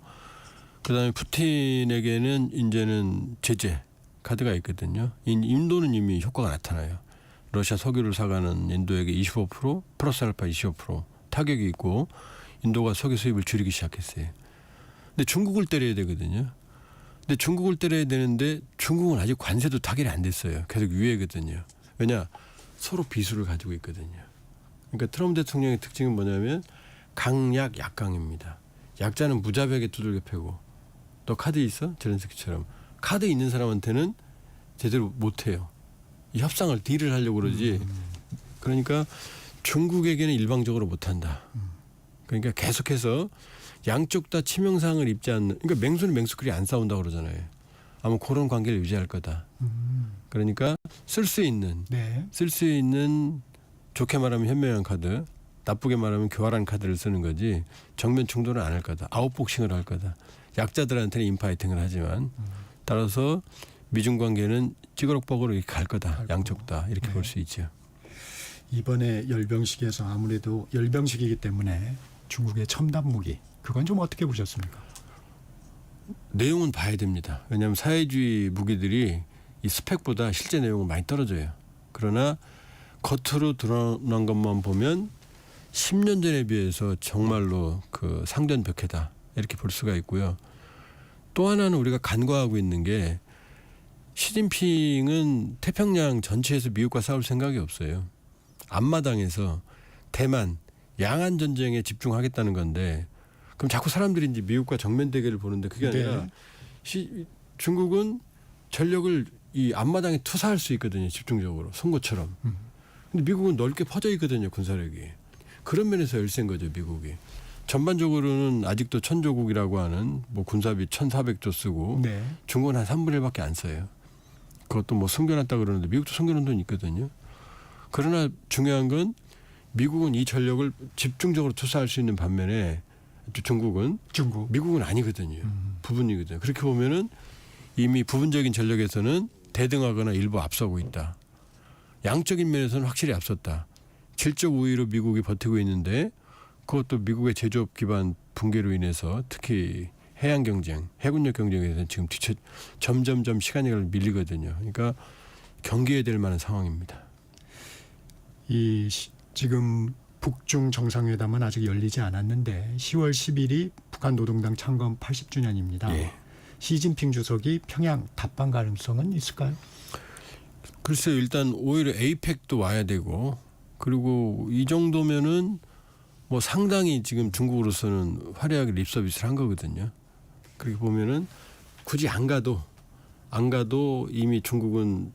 그다음에 푸틴에게는 이제는 제재 카드가 있거든요. 인도는 이미 효과가 나타나요. 러시아 석유를 사가는 인도에게 25% 플러스 알파 25% 타격이 있고 인도가 석유 수입을 줄이기 시작했어요. 근데 중국을 때려야 되거든요. 근데 중국을 때려야 되는데 중국은 아직 관세도 타결이 안 됐어요. 계속 유예거든요. 왜냐? 서로 비수를 가지고 있거든요. 그러니까 트럼프 대통령의 특징은 뭐냐면 강약 약강입니다. 약자는 무자비하게 두들겨 패고 너 카드 있어? 제렌스키처럼 카드 있는 사람한테는 제대로 못해요. 이 협상을 딜을 하려고 그러지. 그러니까 중국에게는 일방적으로 못한다. 그러니까 계속해서 양쪽 다 치명상을 입지 않는. 그러니까 맹수는 맹수끼리 안 싸운다고 그러잖아요. 아마 그런 관계를 유지할 거다. 그러니까 쓸 수 있는 좋게 말하면 현명한 카드, 나쁘게 말하면 교활한 카드를 쓰는 거지 정면 충돌은 안 할 거다. 아웃복싱을 할 거다. 약자들한테는 인파이팅을 하지만 따라서 미중 관계는 찌그럭버그로 이렇게 갈 거다. 양쪽 다 이렇게 볼 수 있죠. 이번에 열병식에서 아무래도 열병식이기 때문에 중국의 첨단 무기 그건 좀 어떻게 보셨습니까? 내용은 봐야 됩니다. 왜냐하면 사회주의 무기들이 이 스펙보다 실제 내용은 많이 떨어져요. 그러나 겉으로 드러난 것만 보면 10년 전에 비해서 정말로 그 상전벽해다 이렇게 볼 수가 있고요. 또 하나는 우리가 간과하고 있는 게 시진핑은 태평양 전체에서 미국과 싸울 생각이 없어요. 앞마당에서 대만 양안 전쟁에 집중하겠다는 건데 그럼 자꾸 사람들이 이제 미국과 정면 대결을 보는데 그게 아니라 중국은 전력을 이 앞마당에 투사할 수 있거든요. 집중적으로 송곳처럼. 근데 미국은 넓게 퍼져 있거든요. 군사력이. 그런 면에서 열세인 거죠. 미국이. 전반적으로는 아직도 천조국이라고 하는 뭐 군사비 1,400조 쓰고 중국은 한 3분의 1밖에 안 써요. 그것도 뭐 숨겨놨다 그러는데 미국도 숨겨놓은 돈 있거든요. 그러나 중요한 건 미국은 이 전력을 집중적으로 투사할 수 있는 반면에 미국은 아니거든요. 부분이거든요. 그렇게 보면은 이미 부분적인 전력에서는 대등하거나 일부 앞서고 있다. 양적인 면에서는 확실히 앞섰다. 질적 우위로 미국이 버티고 있는데 그것도 미국의 제조업 기반 붕괴로 인해서 특히 해양 경쟁, 해군력 경쟁에서 지금 점점점 시간이 밀리거든요. 그러니까 경계해야 될 만한 상황입니다. 지금 북중 정상회담은 아직 열리지 않았는데 10월 10일이 북한 노동당 창건 80주년입니다. 예. 시진핑 주석이 평양 답방 가능성은 있을까요? 글쎄요. 일단 오히려 에이펙도 와야 되고 그리고 이 정도면은 뭐 상당히 지금 중국으로서는 화려하게 립서비스를 한 거거든요. 그렇게 보면은 굳이 안 가도 이미 중국은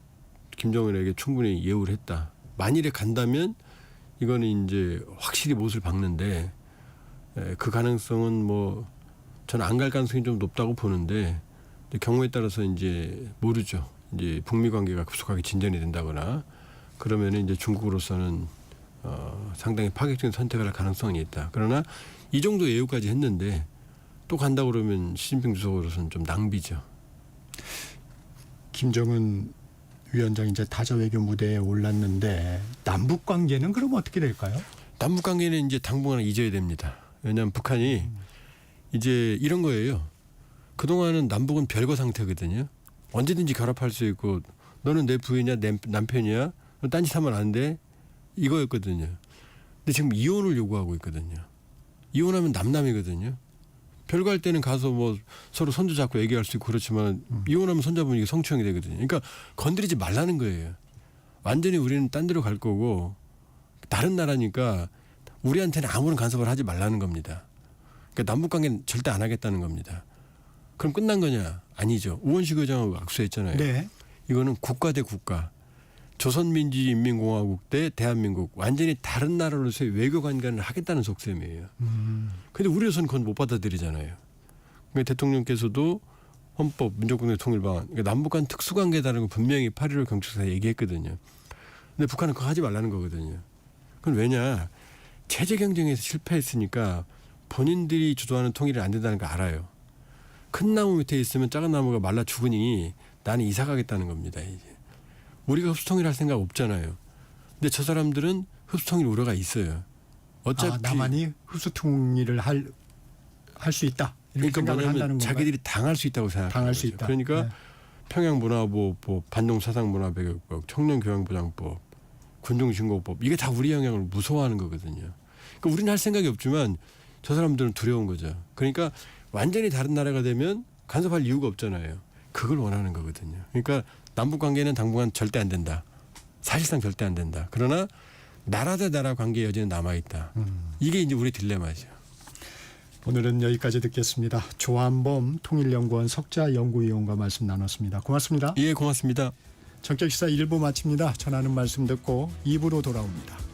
김정은에게 충분히 예우를 했다. 만일에 간다면 이거는 이제 확실히 못을 박는데 그 가능성은 뭐 저는 안 갈 가능성이 좀 높다고 보는데 경우에 따라서 이제 모르죠. 이제 북미 관계가 급속하게 진전이 된다거나 그러면 이제 중국으로서는 상당히 파격적인 선택을 할 가능성이 있다. 그러나 이 정도 예우까지 했는데 또 간다 그러면 시진핑 주석으로서는 좀 낭비죠. 김정은 위원장 이제 타자 외교 무대에 올랐는데 남북 관계는 그럼 어떻게 될까요? 남북 관계는 이제 당분간 잊어야 됩니다. 왜냐하면 북한이 이제 이런 거예요. 그동안은 남북은 별거 상태거든요. 언제든지 결합할 수 있고 너는 내 부인이야 내 남편이야 딴짓하면 안 돼 이거였거든요. 근데 지금 이혼을 요구하고 있거든요. 이혼하면 남남이거든요. 별거 할 때는 가서 뭐 서로 손도 잡고 얘기할 수 있고 그렇지만 이혼하면 손잡으면 이게 성추행이 되거든요. 그러니까 건드리지 말라는 거예요. 완전히 우리는 딴 데로 갈 거고 다른 나라니까 우리한테는 아무런 간섭을 하지 말라는 겁니다. 그러니까 남북관계는 절대 안 하겠다는 겁니다. 그럼 끝난 거냐? 아니죠. 우원식 의장하고 악수했잖아요. 네. 이거는 국가 대 국가. 조선민주인민공화국 대 대한민국. 완전히 다른 나라로서의 외교 관계를 하겠다는 속셈이에요. 그런데 우리로서는 그건 못 받아들이잖아요. 그러니까 대통령께서도 헌법, 민족공동 통일방안, 그러니까 남북 간 특수관계다라는 걸 분명히 8.15 경축사에 얘기했거든요. 근데 북한은 그거 하지 말라는 거거든요. 그건 왜냐? 체제 경쟁에서 실패했으니까 본인들이 주도하는 통일이 안 된다는 거 알아요. 큰 나무 밑에 있으면 작은 나무가 말라 죽으니 나는 이사 가겠다는 겁니다. 이제. 우리가 흡수통일할 생각 없잖아요. 근데 저 사람들은 흡수통일 우려가 있어요. 어차피 남한이 흡수통일을 할 수 있다 이렇게 그러니까 생각을 한다는 뭐냐면 건가요? 자기들이 당할 수 있다고 생각하는 당할 수 거죠. 있다. 그러니까 네. 평양문화보호법, 반동사상문화배격법, 청년교양보장법, 군중신고법 이게 다 우리 영향을 무서워하는 거거든요. 그러니까 우리는 할 생각이 없지만 저 사람들은 두려운 거죠. 그러니까 완전히 다른 나라가 되면 간섭할 이유가 없잖아요. 그걸 원하는 거거든요. 그러니까 남북 관계는 당분간 절대 안 된다. 사실상 절대 안 된다. 그러나 나라 대 나라 관계 여지는 남아 있다. 이게 이제 우리 딜레마죠. 오늘은 여기까지 듣겠습니다. 조한범 통일연구원 석자연구위원과 말씀 나눴습니다. 고맙습니다. 예, 고맙습니다. 전격시사 1부 마칩니다. 전하는 말씀 듣고 2부로 돌아옵니다.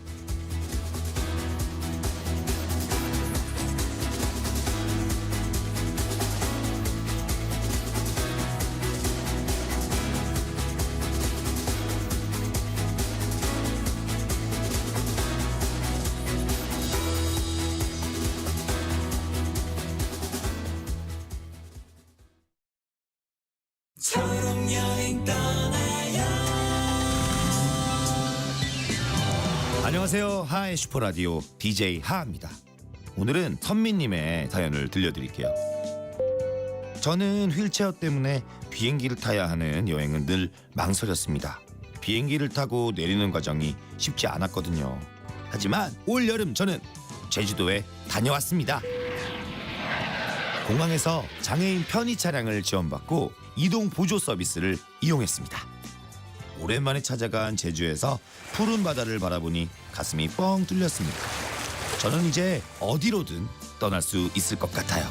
안녕하세요. 하의 슈퍼라디오 DJ 하입니다. 오늘은 선미님의 사연을 들려드릴게요. 저는 휠체어 때문에 비행기를 타야 하는 여행은 늘 망설였습니다. 비행기를 타고 내리는 과정이 쉽지 않았거든요. 하지만 올 여름 저는 제주도에 다녀왔습니다. 공항에서 장애인 편의 차량을 지원받고 이동 보조 서비스를 이용했습니다. 오랜만에 찾아간 제주에서 푸른 바다를 바라보니 가슴이 뻥 뚫렸습니다. 저는 이제 어디로든 떠날 수 있을 것 같아요.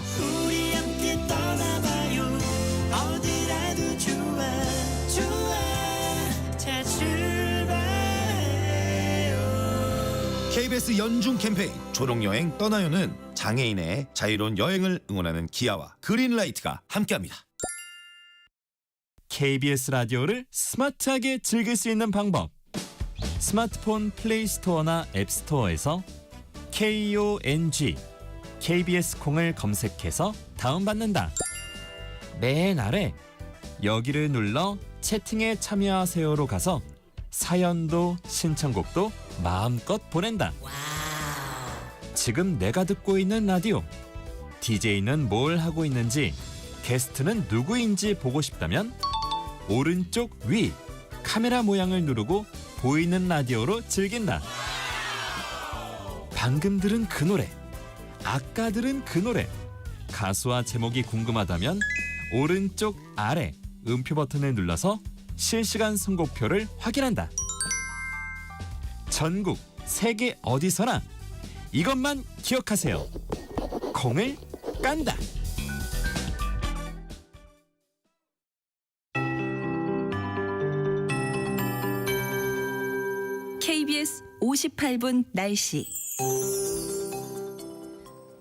우리 함께 떠나봐요. 어디라도 좋아 좋아. 자 출발해요. KBS 연중 캠페인 초록여행 떠나요는 장애인의 자유로운 여행을 응원하는 기아와 그린라이트가 함께합니다. KBS 라디오를 스마트하게 즐길 수 있는 방법. 스마트폰 플레이 스토어나 앱 스토어에서 KONG KBS 콩을 검색해서 다운받는다. 맨 아래 여기를 눌러 채팅에 참여하세요로 가서 사연도 신청곡도 마음껏 보낸다. 지금 내가 듣고 있는 라디오, DJ는 뭘 하고 있는지, 게스트는 누구인지 보고 싶다면 오른쪽 위 카메라 모양을 누르고 보이는 라디오로 즐긴다. 방금 들은 그 노래, 아까 들은 그 노래, 가수와 제목이 궁금하다면 오른쪽 아래 음표 버튼을 눌러서 실시간 선곡표를 확인한다. 전국 세계 어디서나 이것만 기억하세요. 콩을 깐다. KBS 58분 날씨.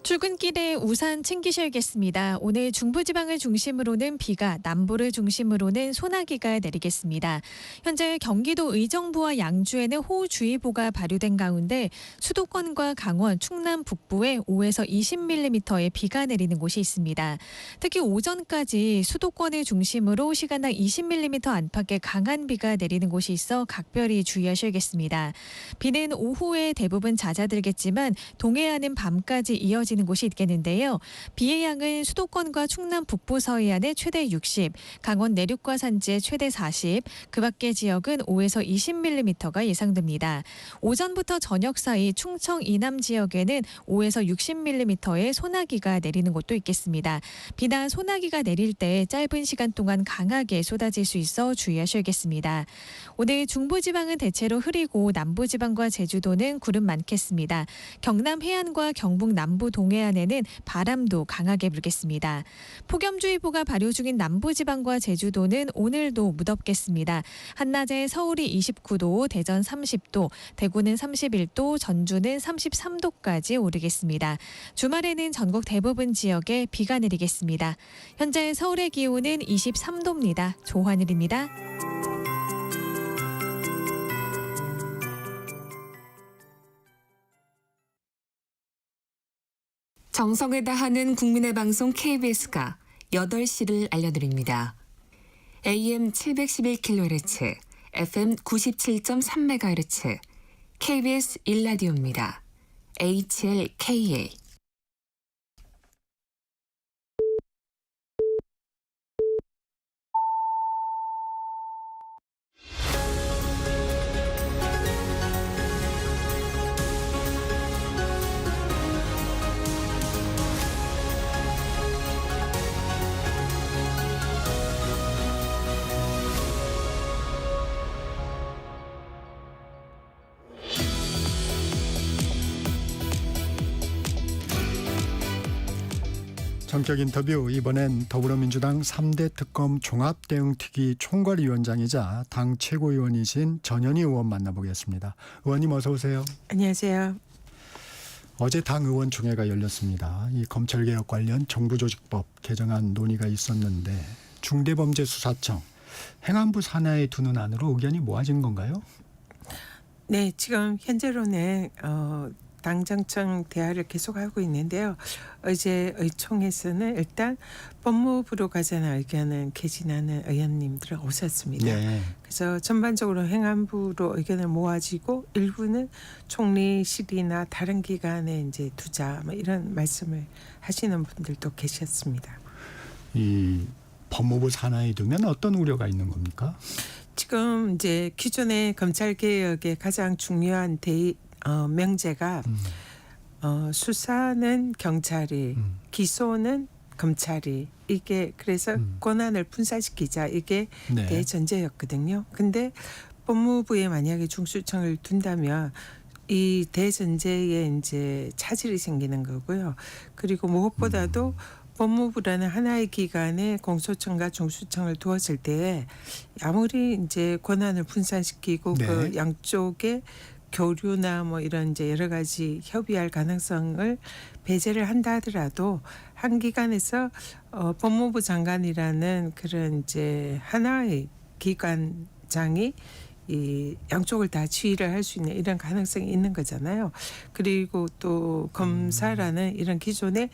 출근길에 우산 챙기셔야겠습니다. 오늘 중부지방을 중심으로는 비가, 남부를 중심으로는 소나기가 내리겠습니다. 현재 경기도 의정부와 양주에는 호우주의보가 발효된 가운데 수도권과 강원, 충남 북부에 5에서 20mm의 비가 내리는 곳이 있습니다. 특히 오전까지 수도권을 중심으로 시간당 20mm 안팎의 강한 비가 내리는 곳이 있어 각별히 주의하셔야겠습니다. 비는 오후에 대부분 잦아들겠지만 동해안은 밤까지 이어지는 곳이 있겠는데요. 비의 양은 수도권과 충남 북부 서해안에 최대 60, 강원 내륙과 산지에 최대 40, 그 밖의 지역은 5에서 20mm가 예상됩니다. 오전부터 저녁 사이 충청 이남 지역에는 5에서 60mm의 소나기가 내리는 곳도 있겠습니다. 비나 소나기가 내릴 때 짧은 시간 동안 강하게 쏟아질 수 있어 주의하셔야겠습니다. 오늘 중부지방은 대체로 흐리고 남부지방과 제주도는 구름 많겠습니다. 경남 해안과 경북 남부 동해안에는 바람도 강하게 불겠습니다. 폭염주의보가 발효 중인 남부지방과 제주도는 오늘도 무덥겠습니다. 한낮에 서울이 29도, 대전 30도, 대구는 31도, 전주는 33도까지 오르겠습니다. 주말에는 전국 대부분 지역에 비가 내리겠습니다. 현재 서울의 기온은 23도입니다. 조하늘입니다. 정성을 다하는 국민의 방송 KBS가 8시를 알려드립니다. AM 711kHz, FM 97.3MHz, KBS 1라디오입니다. HLKA. 성격 인터뷰, 이번엔 더불어민주당 3대 특검 종합대응특위 총괄위원장이자 당 최고위원이신 전현희 의원 만나보겠습니다. 의원님 어서 오세요. 안녕하세요. 어제 당 의원총회가 열렸습니다. 이 검찰개혁 관련 정부조직법 개정안 논의가 있었는데 중대범죄수사청 행안부 산하에 두는 안으로 의견이 모아진 건가요? 네, 지금 현재로는 당정청 대화를 계속하고 있는데요. 어제 의총에서는 일단 법무부로 가자는 의견은 개진하는 의원님들은 없었습니다. 네. 그래서 전반적으로 행안부로 의견을 모아지고 일부는 총리실이나 다른 기관에 이제 두자 뭐 이런 말씀을 하시는 분들도 계셨습니다. 이 법무부 산하에 두면 어떤 우려가 있는 겁니까? 지금 이제 기존의 검찰 개혁의 가장 중요한 명제가 수사는 경찰이, 기소는 검찰이, 이게 그래서 권한을 분산시키자, 이게 네. 대전제였거든요. 근데 법무부에 만약에 중수청을 둔다면 이 대전제에 이제 차질이 생기는 거고요. 그리고 무엇보다도 법무부라는 하나의 기관에 공소청과 중수청을 두었을 때 아무리 이제 권한을 분산시키고 네. 그 양쪽에 교류나 뭐 이런 이제 여러 가지 협의할 가능성을 배제를 한다 하더라도 한 기관에서 법무부 장관이라는 그런 이제 하나의 기관장이 이 양쪽을 다 지휘를 할 수 있는 이런 가능성이 있는 거잖아요. 그리고 또 검사라는 이런 기존의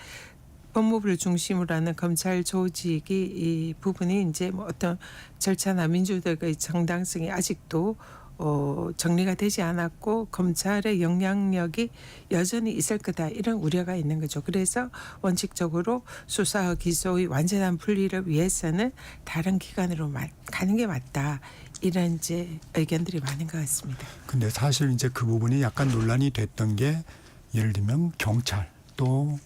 법무부를 중심으로 하는 검찰 조직이 이 부분이 이제 뭐 어떤 절차나 민주적의 정당성이 아직도 정리가 되지 않았고 검찰의 영향력이 여전히 있을 거다 이런 우려가 있는 거죠. 그래서 원칙적으로 수사와 기소의 완전한 분리를 위해서는 다른 기관으로 가는 게 맞다. 이런 이제 의견들이 많은 것 같습니다. 근데 사실 이제 그 부분이 약간 논란이 됐던 게 예를 들면 경찰 또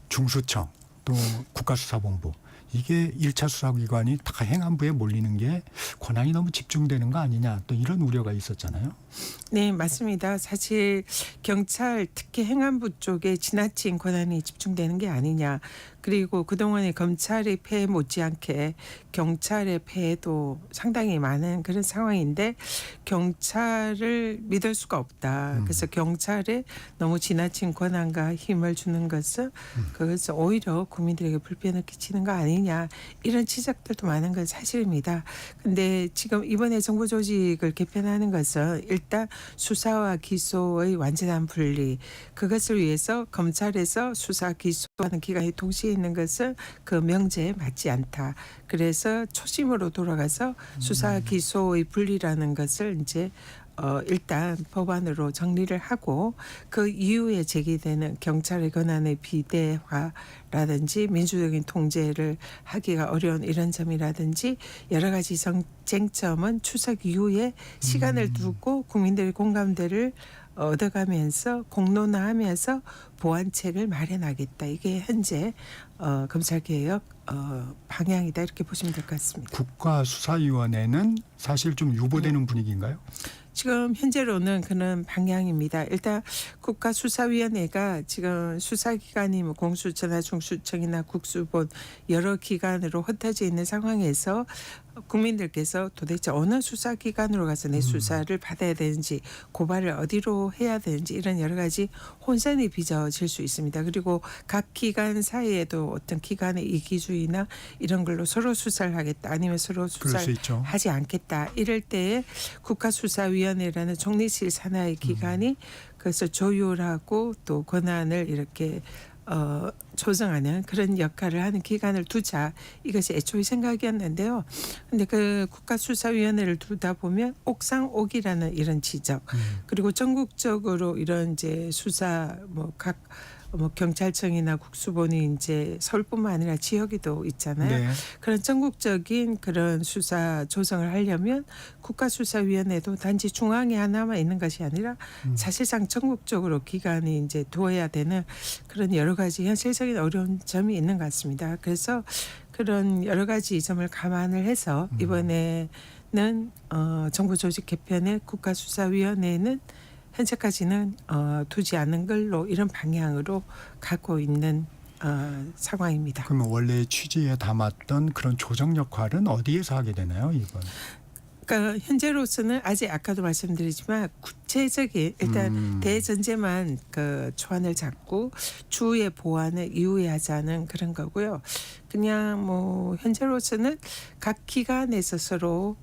중수청 또 국가수사본부 이게 1차 수사기관이 다 행안부에 몰리는 게 권한이 너무 집중되는 거 아니냐 또 이런 우려가 있었잖아요. 네, 맞습니다. 사실 경찰 특히 행안부 쪽에 지나친 권한이 집중되는 게 아니냐. 그리고 그동안의 검찰의 폐해 못지않게 경찰의 폐해도 상당히 많은 그런 상황인데 경찰을 믿을 수가 없다. 그래서 경찰에 너무 지나친 권한과 힘을 주는 것은 그것은 오히려 국민들에게 불편을 끼치는 거 아니냐. 이런 지적들도 많은 건 사실입니다. 근데 지금 이번에 정부 조직을 개편하는 것은 일단 수사와 기소의 완전한 분리, 그것을 위해서 검찰에서 수사 기소하는 기관이 동시에 있는 것은 그 명제에 맞지 않다. 그래서 초심으로 돌아가서 수사 기소의 분리라는 것을 이제 일단 법안으로 정리를 하고 그 이후에 제기되는 경찰의 권한의 비대화라든지 민주적인 통제를 하기가 어려운 이런 점이라든지 여러 가지 쟁점은 추석 이후에 시간을 두고 국민들의 공감대를 얻어가면서 공론화하면서 보완책을 마련하겠다. 이게 현재 검찰개혁 방향이다 이렇게 보시면 될 것 같습니다. 국가수사위원회는 사실 좀 유보되는 분위기인가요? 지금 현재로는 그런 방향입니다. 일단 국가수사위원회가 지금 수사기관이 뭐 공수처나 중수청이나 국수본 여러 기관으로 흩어져 있는 상황에서 국민들께서 도대체 어느 수사기관으로 가서 내 수사를 받아야 되는지 고발을 어디로 해야 되는지 이런 여러 가지 혼선이 빚어질 수 있습니다. 그리고 각 기관 사이에도 어떤 기관의 이기주의나 이런 걸로 서로 수사를 하겠다 아니면 서로 수사를 하지 않겠다 이럴 때에 국가수사위원회라는 총리실 산하의 기관이 그래서 조율하고 또 권한을 이렇게 조정하는 그런 역할을 하는 기관을 두자 이것이 애초에 생각이었는데요. 근데 그 국가수사위원회를 두다 보면 옥상옥이라는 이런 지적 그리고 전국적으로 이런 이제 수사 각 경찰청이나 국수본이 이제 서울뿐만 아니라 지역에도 있잖아요. 네. 그런 전국적인 그런 수사 조정을 하려면 국가수사위원회도 단지 중앙에 하나만 있는 것이 아니라 사실상 전국적으로 기관이 이제 두어야 되는 그런 여러 가지 현실적인 어려운 점이 있는 것 같습니다. 그래서 그런 여러 가지 점을 감안을 해서 이번에는 정부 조직 개편의 국가수사위원회는 현재까지는 두지 않은 걸로 이런 방향으로 가고 있는 상황입니다. 그러면 원래 취지에 담았던 그런 조정 역할은 어디에서 하게 되나요, 이건? 그러니까 현재로서는 아직 아까도 말씀드리지만 구체적인 일단 대전제만 그 초안을 잡고 추후에 보완을 이후에 하자는 그런 거고요. 그냥 뭐 현재로서는 각 기관에서 서로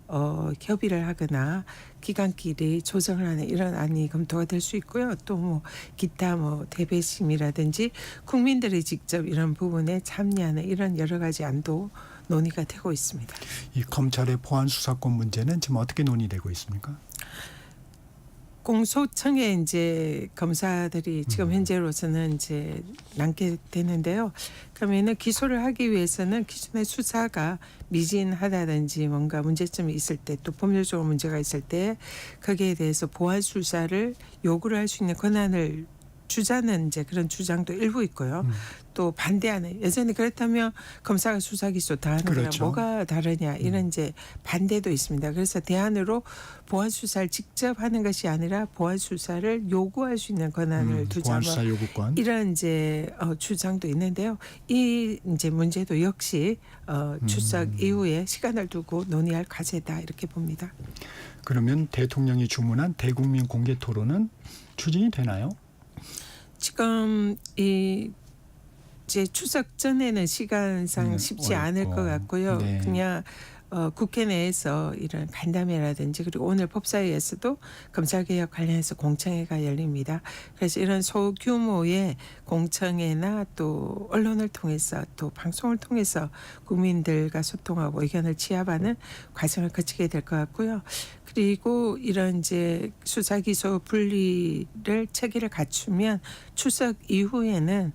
협의를 하거나 기관끼리 조정을 하는 이런 안이 검토가 될 수 있고요. 또 뭐 기타 뭐 대배심이라든지 국민들이 직접 이런 부분에 참여하는 이런 여러 가지 안도 논의가 되고 있습니다. 이 검찰의 보안 수사권 문제는 지금 어떻게 논의되고 있습니까? 공소청에 이제 검사들이 지금 현재로서는 이제 남게 되는데요. 그러면은 기소를 하기 위해서는 기존의 수사가 미진하다든지 뭔가 문제점이 있을 때 또 법률적으로 문제가 있을 때 거기에 대해서 보완 수사를 요구를 할 수 있는 권한을 주자는 이제 그런 주장도 일부 있고요. 또 반대하는 여전히 그렇다면 검사가 수사 기소 다 하는 거랑 그렇죠. 뭐가 다르냐 이런 이제 반대도 있습니다. 그래서 대안으로 보완 수사를 직접 하는 것이 아니라 보완 수사를 요구할 수 있는 권한을 두자 보안 뭐 수사 요구권. 이런 이제 주장도 있는데요. 이 이제 문제도 역시 추석 이후에 시간을 두고 논의할 과제다 이렇게 봅니다. 그러면 대통령이 주문한 대국민 공개 토론은 추진이 되나요? 지금 이 이제 추석 전에는 시간상 쉽지 않을 어렵고. 것 같고요. 네. 그냥 국회 내에서 이런 간담회라든지 그리고 오늘 법사위에서도 검찰개혁 관련해서 공청회가 열립니다. 그래서 이런 소규모의 공청회나 또 언론을 통해서 또 방송을 통해서 국민들과 소통하고 의견을 취합하는 과정을 거치게 될 것 같고요. 그리고 이런 이제 수사 기소 분리를 체계를 갖추면 추석 이후에는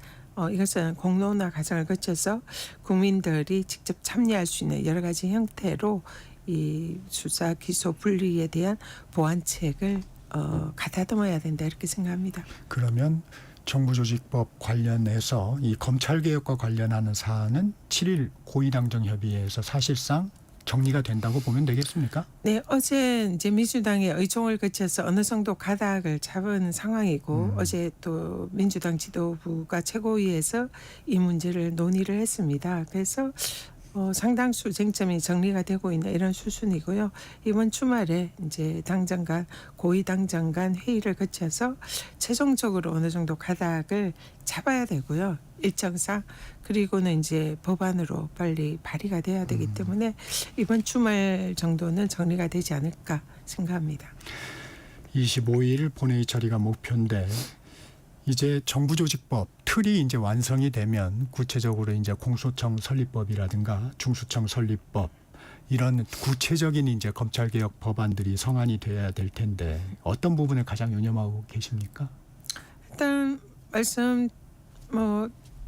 이것은 공론화 과정을 거쳐서 국민들이 직접 참여할 수 있는 여러 가지 형태로 이 수사 기소 분리에 대한 보완책을 가다듬어야 된다 이렇게 생각합니다. 그러면 정부조직법 관련해서 이 검찰개혁과 관련하는 사안은 7일 고위당정협의회에서 사실상 정리가 된다고 보면 되겠습니까? 네, 어제 이제 민주당의 의총을 거쳐서 어느 정도 가닥을 잡은 상황이고 어제 또 민주당 지도부가 최고위에서 이 문제를 논의를 했습니다. 그래서 상당수 쟁점이 정리가 되고 있는 이런 수순이고요. 이번 주말에 이제 당정 간 고위 당정 간 회의를 거쳐서 최종적으로 어느 정도 가닥을 잡아야 되고요. 일정상 그리고는 이제 법안으로 빨리 발의가 돼야 되기 때문에 이번 주말 정도는 정리가 되지 않을까 생각합니다. 25일 본회의 처리가 목표인데 이제 정부조직법 틀이 이제 완성이 되면 구체적으로 이제 공소청 설립법이라든가 중수청 설립법 이런 구체적인 이제 검찰개혁 법안들이 성안이 돼야 될 텐데 어떤 부분을 가장 유념하고 계십니까? 일단 말씀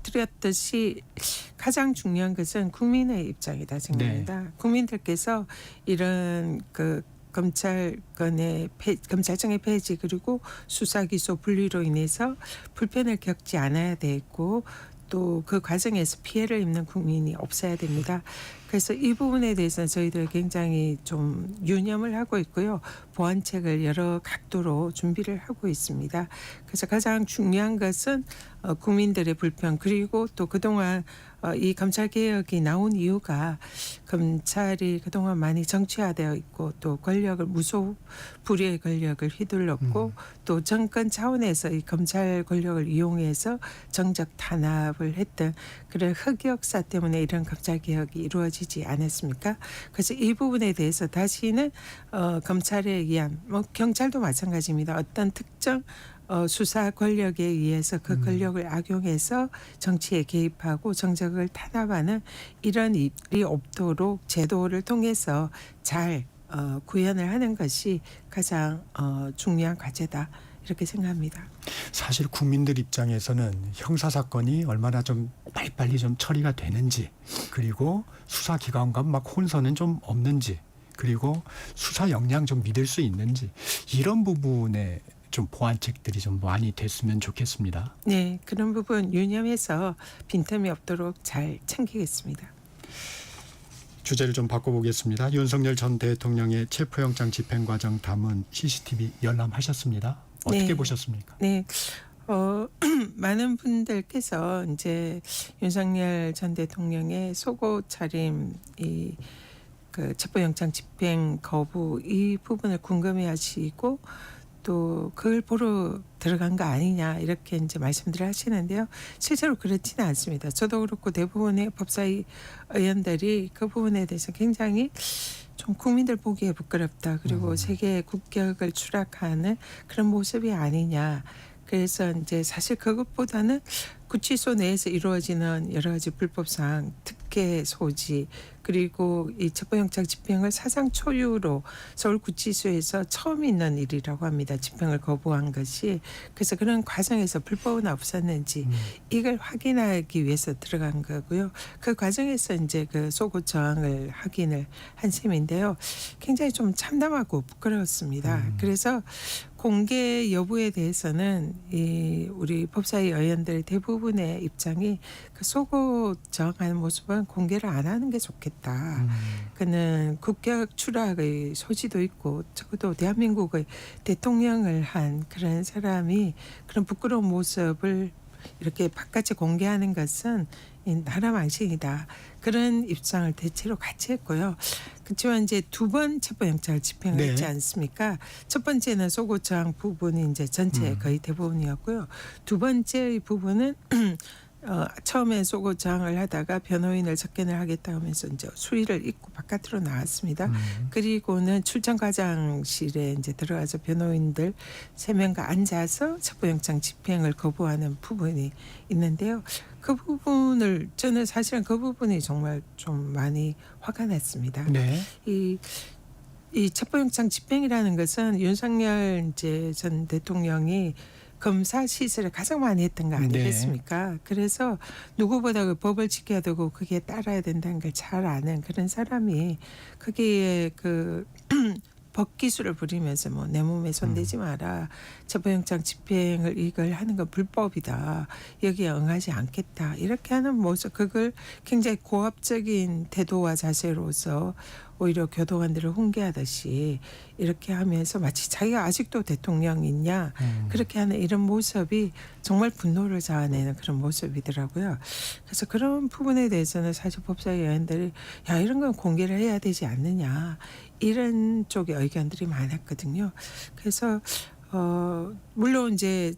드렸듯이 가장 중요한 것은 국민의 입장이다 생각합니다. 국민들께서 이런 그 검찰청의 폐지 그리고 수사 기소 분리로 인해서 불편을 겪지 않아야 되고 또 그 과정에서 피해를 입는 국민이 없어야 됩니다. 그래서 이 부분에 대해서는 저희들 굉장히 좀 유념을 하고 있고요. 보완책을 여러 각도로 준비를 하고 있습니다. 그래서 가장 중요한 것은 국민들의 불편 그리고 또 그동안 이 검찰개혁이 나온 이유가 검찰이 그동안 많이 정치화되어 있고 또 권력을 무소불위의 권력을 휘둘렀고 또 정권 차원에서 이 검찰 권력을 이용해서 정적 탄압을 했던 그런 흑역사 때문에 이런 검찰개혁이 이루어지지 않았습니까? 그래서 이 부분에 대해서 다시는 검찰에 의한 경찰도 마찬가지입니다. 어떤 특정 수사 권력에 의해서 그 권력을 악용해서 정치에 개입하고 정적을 탄압하는 이런 일이 없도록 제도를 통해서 잘 구현을 하는 것이 가장 중요한 과제다 이렇게 생각합니다. 사실 국민들 입장에서는 형사사건이 얼마나 좀 빨리빨리 좀 처리가 되는지 그리고 수사기관과 막 혼선은 좀 없는지 그리고 수사 역량 좀 믿을 수 있는지 이런 부분에 좀 보완책들이 좀 많이 됐으면 좋겠습니다. 네, 그런 부분 유념해서 빈틈이 없도록 잘 챙기겠습니다. 주제를 좀 바꿔보겠습니다. 윤석열 전 대통령의 체포영장 집행과정 담은 CCTV 열람하셨습니다. 어떻게 네. 보셨습니까? 네. 많은 분들께서 이제 윤석열 전 대통령의 속옷 차림 그 체포영장 집행 거부 이 부분을 궁금해하시고 또 그걸 보러 들어간 거 아니냐 이렇게 이제 말씀들을 하시는데요. 실제로 그렇지는 않습니다. 저도 그렇고 대부분의 법사위 의원들이 그 부분에 대해서 굉장히 좀 국민들 보기에 부끄럽다. 그리고 세계 국격을 추락하는 그런 모습이 아니냐. 그래서 이제 사실 그것보다는 구치소 내에서 이루어지는 여러 가지 불법상 특혜 소지 그리고 이 체포영장 집행을 사상 초유로 서울구치소에서 처음 있는 일이라고 합니다. 집행을 거부한 것이. 그래서 그런 과정에서 불법은 없었는지 이걸 확인하기 위해서 들어간 거고요. 그 과정에서 이제 그 속옷 저항을 확인을 한 셈인데요. 굉장히 좀 참담하고 부끄러웠습니다. 그래서 공개 여부에 대해서는 이 우리 법사위 의원들 대부분의 입장이 그 속옷 저항하는 모습은 공개를 안 하는 게 좋겠다. 그는 국격 추락의 소지도 있고 적어도 대한민국의 대통령을 한 그런 사람이 그런 부끄러운 모습을 이렇게 바깥에 공개하는 것은 나라 망신이다. 그런 입장을 대체로 같이 했고요. 그렇지만 이제 두 번 체포영장을 집행을 네. 했지 않습니까? 첫 번째는 속옷 저항 부분이 이제 전체 거의 대부분이었고요. 두 번째 부분은 처음에 속옷 저항을 하다가 변호인을 접견을 하겠다 하면서 이제 수의를 입고 바깥으로 나왔습니다. 그리고는 출정 과장실에 이제 들어가서 변호인들 3명과 앉아서 체포영장 집행을 거부하는 부분이 있는데요. 그 부분을 저는 사실은 그 부분이 정말 좀 많이 화가 났습니다. 네. 이 체포영장 집행이라는 것은 윤석열 이제 전 대통령이 검사 시설을 가장 많이 했던 거 아니겠습니까? 그래서 누구보다 그 법을 지켜야 되고 그게 따라야 된다는 걸 잘 아는 그런 사람이 거기에 그 법기술을 부리면서 뭐 내 몸에 손대지 마라. 체포영장 집행을 이걸 하는 건 불법이다. 여기에 응하지 않겠다. 이렇게 하는 모습 그걸 굉장히 고압적인 태도와 자세로서 오히려 교도관들을 훈계하듯이 이렇게 하면서 마치 자기가 아직도 대통령이냐 그렇게 하는 이런 모습이 정말 분노를 자아내는 그런 모습이더라고요. 그래서 그런 부분에 대해서는 사실 법사위 의원들이 야 이런 건 공개를 해야 되지 않느냐 이런 쪽의 의견들이 많았거든요. 그래서 물론 이제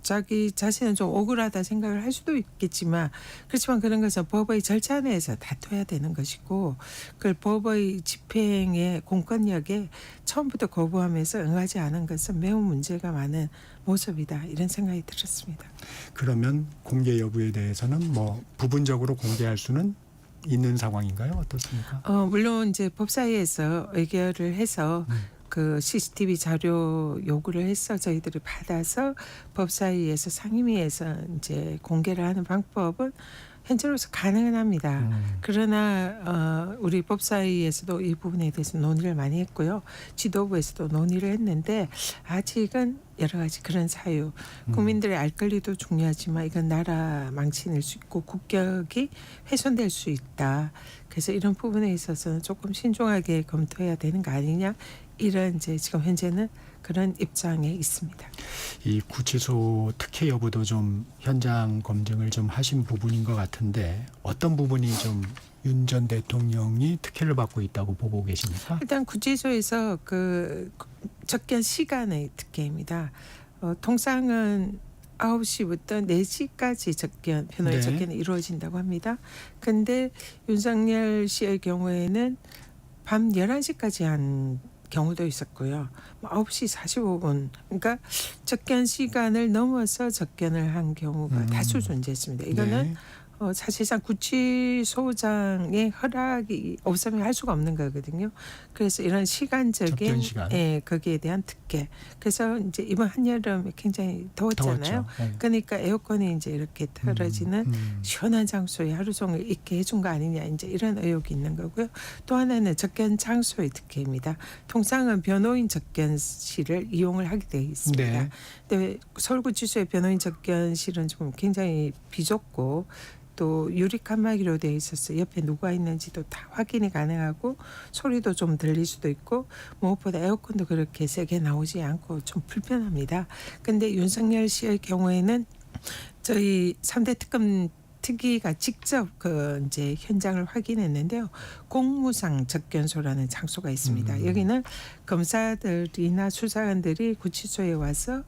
자기 자신은 좀 억울하다 생각을 할 수도 있겠지만 그렇지만 그런 것은 법의 절차 내에서 다퉈야 되는 것이고 그걸 법의 집행의 공권력에 처음부터 거부하면서 응하지 않은 것은 매우 문제가 많은 모습이다 이런 생각이 들었습니다. 그러면 공개 여부에 대해서는 뭐 부분적으로 공개할 수는 있는 상황인가요? 어떻습니까? 물론 이제 법사위에서 의결을 해서 그 CCTV 자료 요구를 해서 저희들이 받아서 법사위에서 상임위에서 이제 공개를 하는 방법은 현재로서 가능은 합니다. 그러나 우리 법사위에서도 이 부분에 대해서 논의를 많이 했고요. 지도부에서도 논의를 했는데 아직은 여러 가지 그런 사유, 국민들의 알 권리도 중요하지만 이건 나라 망신일 수 있고 국격이 훼손될 수 있다. 그래서 이런 부분에 있어서는 조금 신중하게 검토해야 되는 거 아니냐. 이런 이제 지금 현재는 그런 입장에 있습니다. 이 구치소 특혜 여부도 좀 현장 검증을 좀 하신 부분인 것 같은데 어떤 부분이 좀 윤 전 대통령이 특혜를 받고 있다고 보고 계십니까? 일단 구치소에서 그 접견 시간의 특혜입니다. 통상은 9시부터 4시까지 접견, 변호인 네. 접견이 이루어진다고 합니다. 근데 윤석열 씨의 경우에는 밤 11시까지 한 경우도 있었고요. 9시 45분. 그러니까 접견 시간을 넘어서 접견을 한 경우가 다수 존재했습니다. 이거는 네. 사실상 구치소장의 허락이 없으면 할 수가 없는 거거든요. 그래서 이런 시간적인 접견 시간. 거기에 대한 특혜. 그래서 이제 이번 한여름에 굉장히 더웠잖아요. 더웠죠. 네. 그러니까 에어컨이 이제 이렇게 틀어지는 시원한 장소에 하루 종일 있게 해준 거 아니냐 이제 이런 의혹이 있는 거고요. 또 하나는 접견 장소의 특혜입니다. 통상은 변호인 접견실을 이용을 하게 되어 있습니다. 네. 근데 서울구치소의 변호인 접견실은 좀 굉장히 비좁고 또 유리 칸막이로 되어 있어서 옆에 누가 있는지도 다 확인이 가능하고 소리도 좀 들릴 수도 있고 무엇보다 에어컨도 그렇게 세게 나오지 않고 좀 불편합니다. 근데 윤석열 씨의 경우에는 저희 3대 특검 특위가 직접 그 이제 현장을 확인했는데요. 공무상 접견소라는 장소가 있습니다. 여기는 검사들이나 수사관들이 구치소에 와서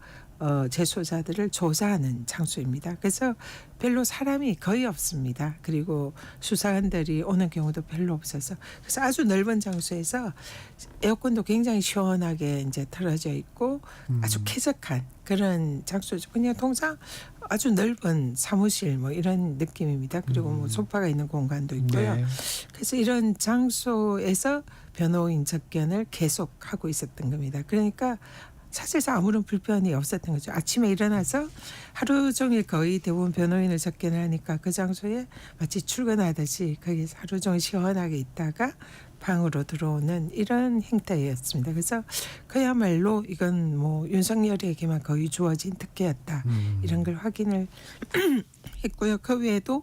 재소자들을 조사하는 장소입니다. 그래서 별로 사람이 거의 없습니다. 그리고 수사관들이 오는 경우도 별로 없어서 그래서 아주 넓은 장소에서 에어컨도 굉장히 시원하게 이제 틀어져 있고 아주 쾌적한 그런 장소죠. 그냥 통상 아주 넓은 사무실 뭐 이런 느낌입니다. 그리고 뭐 소파가 있는 공간도 있고요. 네. 그래서 이런 장소에서 변호인 접견을 계속 하고 있었던 겁니다. 그러니까 사실상 아무런 불편이 없었던 거죠. 아침에 일어나서 하루 종일 거의 대부분 변호인을 접견을 하니까 그 장소에 마치 출근하듯이 거기서 하루 종일 시원하게 있다가 방으로 들어오는 이런 행태였습니다. 그래서 그야말로 이건 뭐 윤석열에게만 거의 주어진 특혜였다. 이런 걸 확인을 했고요. 그 외에도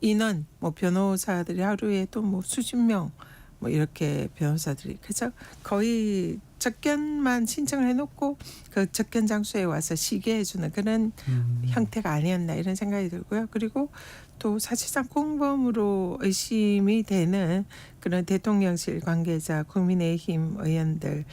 인원, 뭐 변호사들이 하루에도 뭐 수십 명 뭐 이렇게 변호사들이 그래서 거의 접견만 신청을 해놓고 그 접견 장소에 와서 쉬게 해주는 그런 형태가 아니었나 이런 생각이 들고요. 그리고 또 사실상 공범으로 의심이 되는 그런 대통령실 관계자, 국민의힘 의원들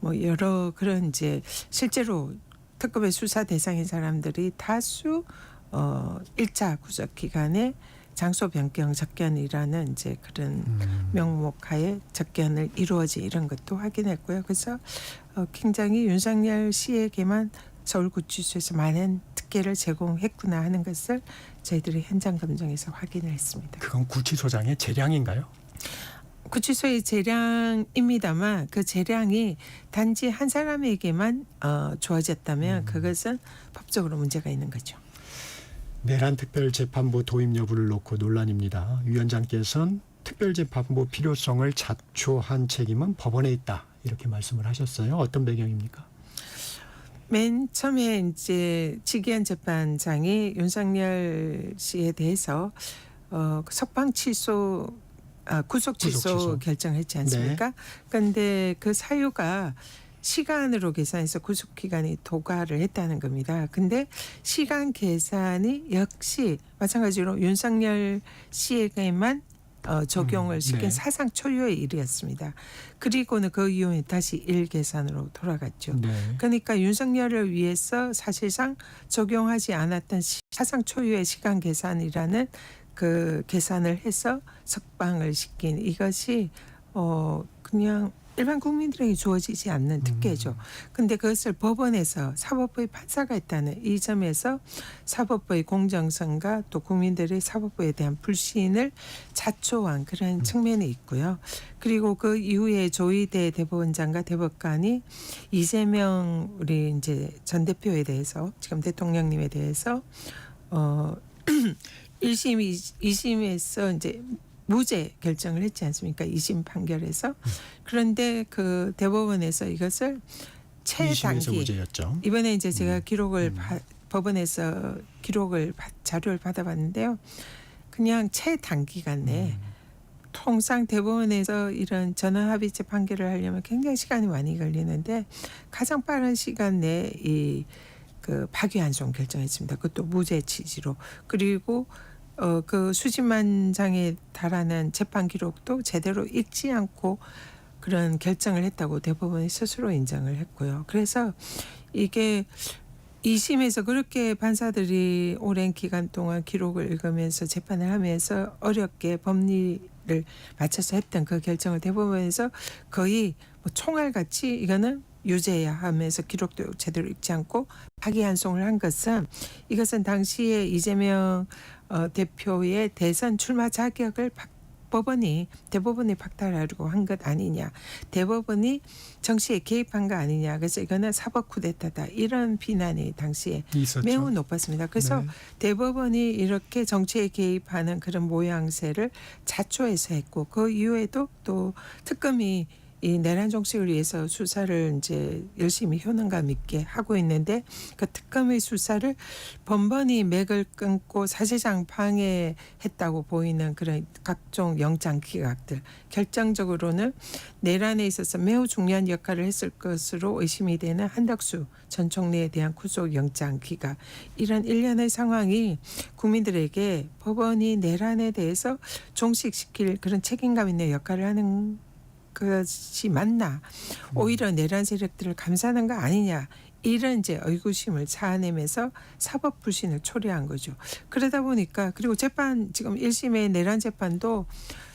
뭐 여러 그런 이제 실제로 특검의 수사 대상인 사람들이 다수 1차 구속 기간에 장소 변경 접견이라는 이제 그런 명목하에 접견을 이루어지 이런 것도 확인했고요. 그래서 굉장히 윤석열 씨에게만 서울구치소에서 많은 특혜를 제공했구나 하는 것을 저희들이 현장 검증에서 확인을 했습니다. 그건 구치소장의 재량인가요? 구치소의 재량입니다만 그 재량이 단지 한 사람에게만 주어졌다면 그것은 법적으로 문제가 있는 거죠. 내란 특별재판부 도입 여부를 놓고 논란입니다. 위원장께서는 특별재판부 필요성을 자초한 책임은 법원에 있다 이렇게 말씀을 하셨어요. 어떤 배경입니까? 맨 처음에 이제 지기현 재판장이 윤석열 씨에 대해서 석방 취소, 구속 취소 결정을 했지 않습니까? 그런데 그 사유가 시간으로 계산해서 구속 기간이 도과를 했다는 겁니다. 근데 시간 계산이 역시 마찬가지로 윤석열 씨에게만 적용을 시킨 사상 초유의 일이었습니다. 그리고는 그 이후에 다시 일 계산으로 돌아갔죠. 그러니까 윤석열을 위해서 사실상 적용하지 않았던 사상 초유의 시간 계산이라는 그 계산을 해서 석방을 시킨 이것이 그냥 일반 국민들에게 주어지지 않는 특혜죠. 근데 그것을 법원에서 사법부의 판사가 있다는 이 점에서 사법부의 공정성과 또 국민들의 사법부에 대한 불신을 자초한 그런 측면이 있고요. 그리고 그 이후에 조희대 대법원장과 대법관이 이재명 우리 이제 전 대표에 대해서 지금 대통령님에 대해서 1심, 2심에서 이제 무죄 결정을 했지 않습니까? 2심 판결에서. 그런데 그 대법원에서 이것을 최단기 무죄였죠. 이번에 이제 제가 기록을 법원에서 자료를 받아봤는데요. 그냥 최단기간 내에 통상 대법원에서 이런 전원합의체 판결을 하려면 굉장히 시간이 많이 걸리는데 가장 빠른 시간 내에 이 그 파기환송 결정했습니다. 그것도 무죄 취지로. 그리고 그 수십만 장에 달하는 재판 기록도 제대로 읽지 않고 그런 결정을 했다고 대법원이 스스로 인정을 했고요. 그래서 이게 2심에서 그렇게 판사들이 오랜 기간 동안 기록을 읽으면서 재판을 하면서 어렵게 법리를 맞춰서 했던 그 결정을 대법원에서 거의 뭐 총알같이 이거는 유죄야 하면서 기록도 제대로 읽지 않고 파기환송을 한 것은 이것은 당시에 이재명 대표의 대선 출마 자격을 대법원이 박탈하려고 한 것 아니냐. 대법원이 정치에 개입한 거 아니냐. 그래서 이거는 사법 쿠데타다. 이런 비난이 당시에 있었죠. 매우 높았습니다. 그래서 대법원이 이렇게 정치에 개입하는 그런 모양새를 자초해서 했고 그 이후에도 또 특검이 이 내란 종식을 위해서 수사를 이제 열심히 효능감 있게 하고 있는데 그 특검의 수사를 번번이 맥을 끊고 사실상 방해했다고 보이는 그런 각종 영장 기각들, 결정적으로는 내란에 있어서 매우 중요한 역할을 했을 것으로 의심이 되는 한덕수 전 총리에 대한 구속 영장 기각, 이런 일련의 상황이 국민들에게 법원이 내란에 대해서 종식시킬 그런 책임감 있는 역할을 하는 것이 맞나, 오히려 내란 세력들을 감싸는 거 아니냐, 이런 이제 의구심을 자아내면서 사법 불신을 초래한 거죠. 그러다 보니까, 그리고 재판 지금 1심의 내란 재판도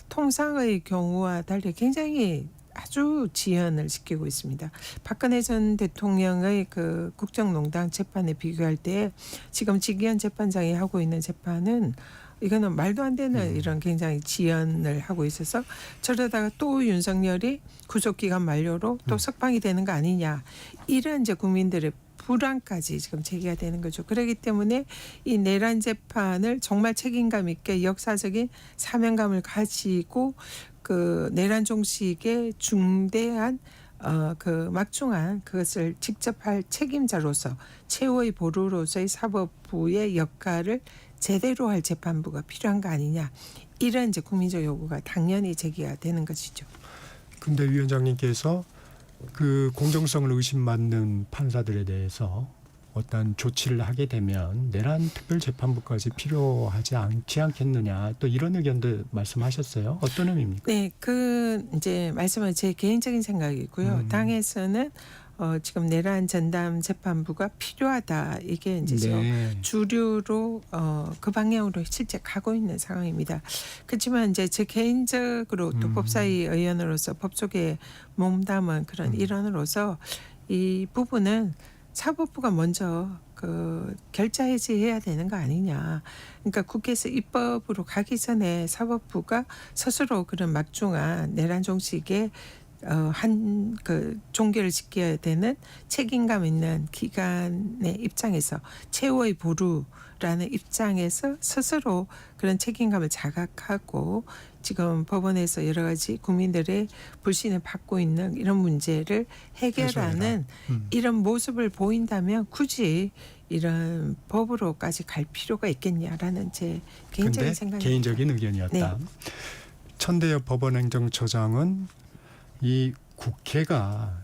통상의 경우와 달리 굉장히 아주 지연을 시키고 있습니다. 박근혜 전 대통령의 그 국정농단 재판에 비교할 때 지금 지기현 재판장이 하고 있는 재판은 이거는 말도 안 되는 이런 굉장히 지연을 하고 있어서, 저러다가 또 윤석열이 구속기간 만료로 또 석방이 되는 거 아니냐, 이런 이제 국민들의 불안까지 지금 제기가 되는 거죠. 그렇기 때문에 이 내란 재판을 정말 책임감 있게 역사적인 사명감을 가지고 그 내란 종식의 중대한 그 막중한 그것을 직접 할 책임자로서 최후의 보루로서의 사법부의 역할을 제대로 할 재판부가 필요한 거 아니냐, 이런 이제 국민적 요구가 당연히 제기가 되는 것이죠. 근데 위원장님께서 그 공정성을 의심받는 판사들에 대해서 어떤 조치를 하게 되면 내란 특별재판부까지 필요하지 않겠느냐, 또 이런 의견도 말씀하셨어요. 어떤 의미입니까? 네, 그 이제 말씀은 제 개인적인 생각이고요. 당에서는 지금 내란 전담 재판부가 필요하다, 이게 이제 지금 주류로 그 방향으로 실제 가고 있는 상황입니다. 그렇지만 이제 제 개인적으로 또 법사위 의원으로서 법 속에 몸담은 그런 일원으로서 이 부분은 사법부가 먼저 그 결자 해지해야 되는 거 아니냐. 그러니까 국회에서 입법으로 가기 전에 사법부가 스스로 그런 막중한 내란 종식에 한 그 종결을 지켜야 되는 책임감 있는 기관의 입장에서, 최후의 보루라는 입장에서 스스로 그런 책임감을 자각하고 지금 법원에서 여러 가지 국민들의 불신을 받고 있는 이런 문제를 해결하는 이런 모습을 보인다면 굳이 이런 법으로까지 갈 필요가 있겠냐라는 제 개인적인 생각입니다. 개인적인 의견이었다. 네. 천대엽 법원행정처장은 이 국회가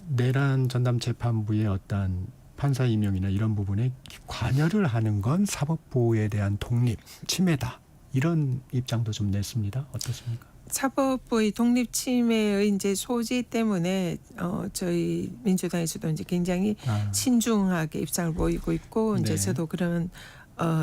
내란 전담 재판부의 어떤 판사 임용이나 이런 부분에 관여를 하는 건 사법부에 대한 독립 침해다, 이런 입장도 좀 냈습니다. 어떻습니까? 사법부의 독립 침해의 이제 소지 때문에 저희 민주당에서도 이제 굉장히 신중하게 입장을 보이고 있고, 이제 네. 저도 그런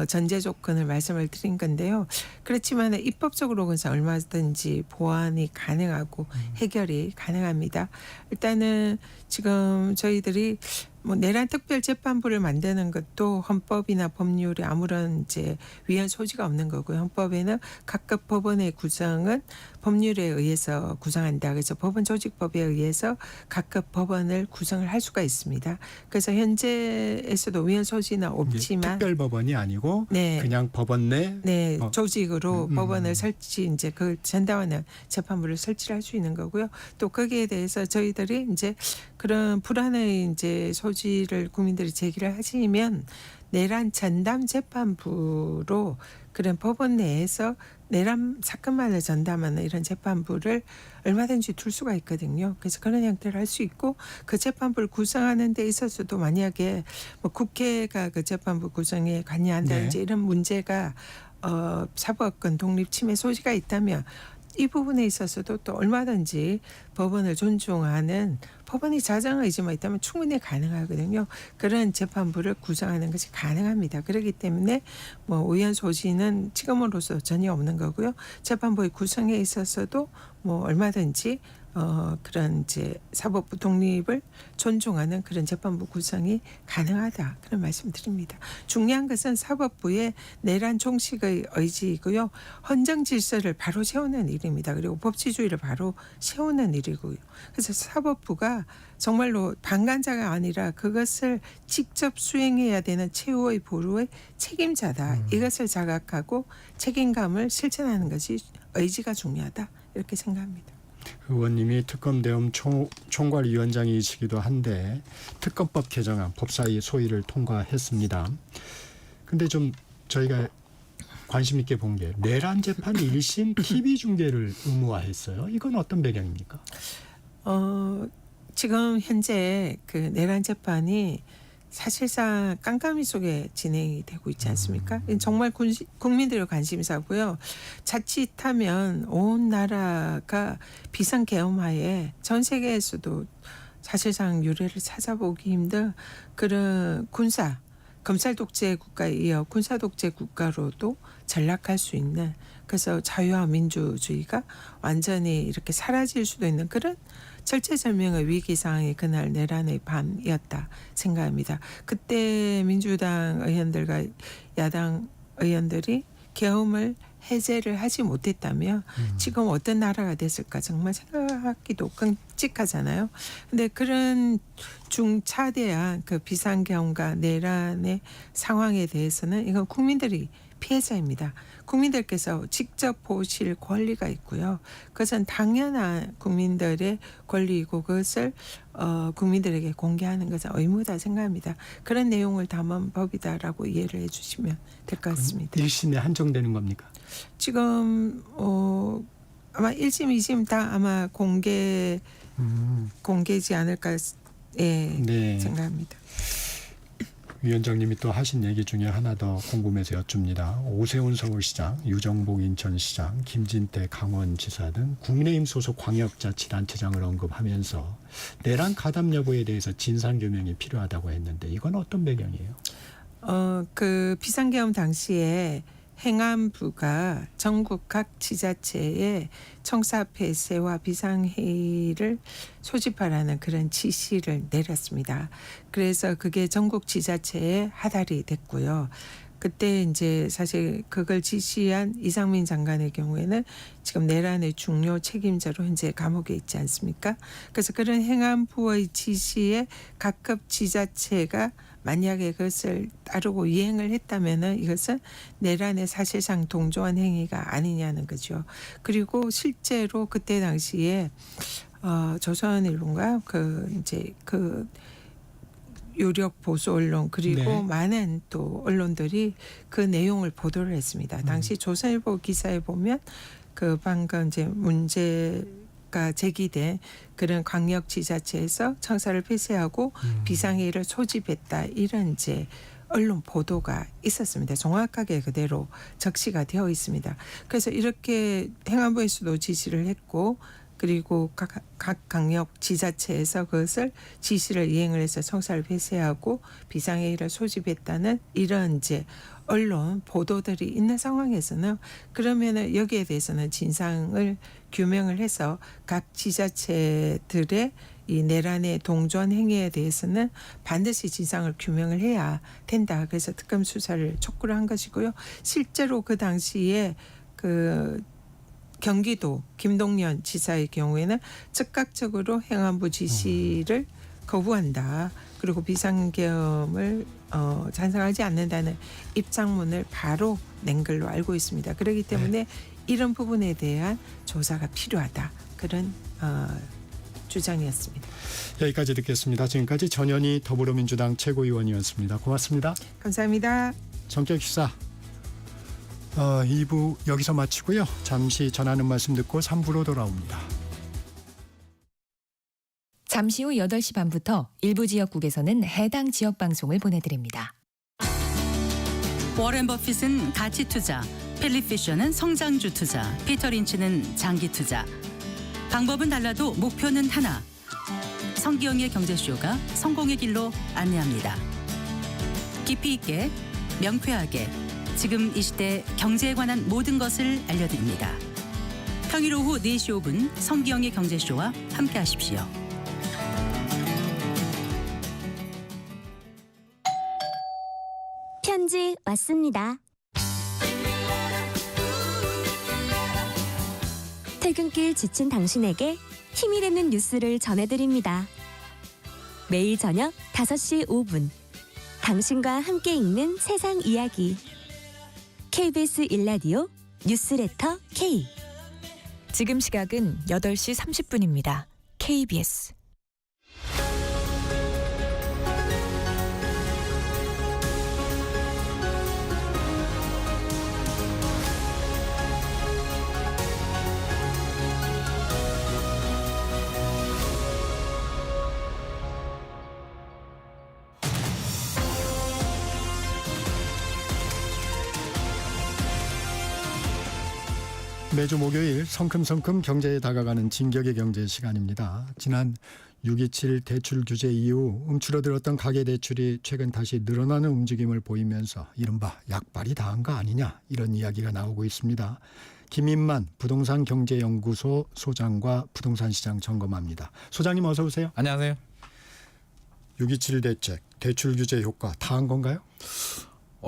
전제 조건을 말씀을 드린 건데요. 그렇지만 입법적으로 그래서 얼마든지 보완이 가능하고 해결이 가능합니다. 일단은 지금 저희들이 뭐 내란 특별 재판부를 만드는 것도 헌법이나 법률에 아무런 이제 위헌 소지가 없는 거고요. 헌법에는 각급 법원의 구성은 법률에 의해서 구성한다. 그래서 법원 조직법에 의해서 각급 법원을 구성을 할 수가 있습니다. 그래서 현재에서도 위헌 소지는 없지만 특별 법원이 아니고 네. 그냥 법원 내 네, 조직으로 법원을 설치, 이제 그 전담하는 재판부를 설치를 할 수 있는 거고요. 또 거기에 대해서 저희들이 이제 그런 불안의 이제 소지를 국민들이 제기를 하시면 내란 전담 재판부로 그런 법원 내에서 내란 사건만을 전담하는 이런 재판부를 얼마든지 둘 수가 있거든요. 그래서 그런 형태를 할 수 있고, 그 재판부를 구성하는 데 있어서도 만약에 뭐 국회가 그 재판부 구성에 관여한다든지 이런 문제가 사법권 독립 침해 소지가 있다면 이 부분에 있어서도 또 얼마든지 법원을 존중하는, 법원이 자정 의지만 있다면 충분히 가능하거든요. 그런 재판부를 구성하는 것이 가능합니다. 그렇기 때문에 뭐 위헌 소지는 지금으로서 전혀 없는 거고요. 재판부의 구성에 있어서도 뭐 얼마든지 그런 이제 사법부 독립을 존중하는 그런 재판부 구성이 가능하다, 그런 말씀드립니다. 중요한 것은 사법부의 내란 종식의 의지이고요. 헌정 질서를 바로 세우는 일입니다. 그리고 법치주의를 바로 세우는 일이고요. 그래서 사법부가 정말로 방관자가 아니라 그것을 직접 수행해야 되는 최후의 보루의 책임자다. 이것을 자각하고 책임감을 실천하는 것이 의지가 중요하다, 이렇게 생각합니다. 의원님이 특검대응 총괄위원장이시기도 한데 특검법 개정안 법사위 소위를 통과했습니다. 근데 좀 저희가 관심 있게 본 게 내란 재판 1심 TV 중계를 의무화했어요. 이건 어떤 배경입니까? 지금 현재 그 내란 재판이 사실상 깜깜이 속에 진행이 되고 있지 않습니까? 정말 국민들의 관심사고요. 자칫하면 온 나라가 비상계엄하에 전 세계에서도 사실상 유례를 찾아보기 힘든 그런 검찰 독재 국가에 이어 군사 독재 국가로도 전락할 수 있는, 그래서 자유와 민주주의가 완전히 이렇게 사라질 수도 있는 그런 절체절명의 위기 상황이 그날 내란의 밤이었다 생각합니다. 그때 민주당 의원들과 야당 의원들이 계엄을 해제를 하지 못했다면 지금 어떤 나라가 됐을까 정말 생각하기도 끔찍하잖아요. 근데 그런 중차대한 그 비상계엄과 내란의 상황에 대해서는 이건 국민들이 피해자입니다. 국민들께서 직접 보실 권리가 있고요. 그것은 당연한 국민들의 권리이고 그것을 국민들에게 공개하는 것은 의무다 생각합니다. 그런 내용을 담은 법이다라고 이해를 해주시면 될 것 같습니다. 1심에 한정되는 겁니까? 지금 아마 1심, 2심 다 아마 공개지 않을까 네. 생각합니다. 위원장님이 또 하신 얘기 중에 하나 더 궁금해서 여쭙니다. 오세훈 서울시장, 유정복 인천시장, 김진태 강원지사 등 국민의힘 소속 광역자치단체장을 언급하면서 내란 가담 여부에 대해서 진상규명이 필요하다고 했는데 이건 어떤 배경이에요? 그 비상계엄 당시에 행안부가 전국 각 지자체에 청사 폐쇄와 비상회의를 소집하라는 그런 지시를 내렸습니다. 그래서 그게 전국 지자체에 하달이 됐고요. 그때 이제 사실 그걸 지시한 이상민 장관의 경우에는 지금 내란의 중요 책임자로 현재 감옥에 있지 않습니까? 그래서 그런 행안부의 지시에 각급 지자체가 만약에 그것을 따르고 이행을 했다면은 이것은 내란에 사실상 동조한 행위가 아니냐는 거죠. 그리고 실제로 그때 당시에 조선일보인가 그 유력 보수 언론 그리고 네. 많은 또 언론들이 그 내용을 보도를 했습니다. 당시 조선일보 기사에 보면 그 방금 이제 문제가 제기된 그런 광역 지자체에서 청사를 폐쇄하고 비상회의를 소집했다 이런 이제 언론 보도가 있었습니다. 정확하게 그대로 적시가 되어 있습니다. 그래서 이렇게 행안부에서도 지시를 했고 그리고 각 광역 지자체에서 그것을 지시를 이행을 해서 청사를 폐쇄하고 비상회의를 소집했다는 이런 이제 언론 보도들이 있는 상황에서는 그러면은 여기에 대해서는 진상을 규명을 해서 각 지자체들의 이 내란의 동조한 행위에 대해서는 반드시 진상을 규명을 해야 된다. 그래서 특검 수사를 촉구를 한 것이고요. 실제로 그 당시에 그 경기도 김동연 지사의 경우에는 즉각적으로 행안부 지시를 거부한다. 그리고 비상계엄을 찬성하지 않는다는 입장문을 바로 낸 걸로 알고 있습니다. 그렇기 때문에 이런 부분에 대한 조사가 필요하다. 그런 주장이었습니다. 여기까지 듣겠습니다. 지금까지 전현희 더불어민주당 최고위원이었습니다. 고맙습니다. 감사합니다. 전격시사 2부 여기서 마치고요. 잠시 전하는 말씀 듣고 3부로 돌아옵니다. 잠시 후 8시 반부터 일부 지역국에서는 해당 지역 방송을 보내드립니다. 워렌 버핏은 가치 투자, 필립 피셔는 성장주 투자, 피터 린치는 장기 투자. 방법은 달라도 목표는 하나. 성기영의 경제쇼가 성공의 길로 안내합니다. 깊이 있게, 명쾌하게, 지금 이 시대 경제에 관한 모든 것을 알려드립니다. 평일 오후 4시 5분 성기영의 경제쇼와 함께하십시오. 편지 왔습니다. 퇴근길 지친 당신에게 힘이 되는 뉴스를 전해드립니다. 매일 저녁 5시 5분 당신과 함께 읽는 세상 이야기 KBS 1라디오 뉴스레터 K 지금 시각은 8시 30분입니다. KBS 매주 목요일 성큼성큼 경제에 다가가는 진격의 경제 시간입니다. 지난 6.27 대출 규제 이후 움츠러들었던 가계대출이 최근 다시 늘어나는 움직임을 보이면서 이른바 약발이 다한 거 아니냐 이런 이야기가 나오고 있습니다. 김인만 부동산경제연구소 소장과 부동산 시장 점검합니다. 소장님 어서 오세요. 안녕하세요. 6.27 대책, 대출 규제 효과 다한 건가요?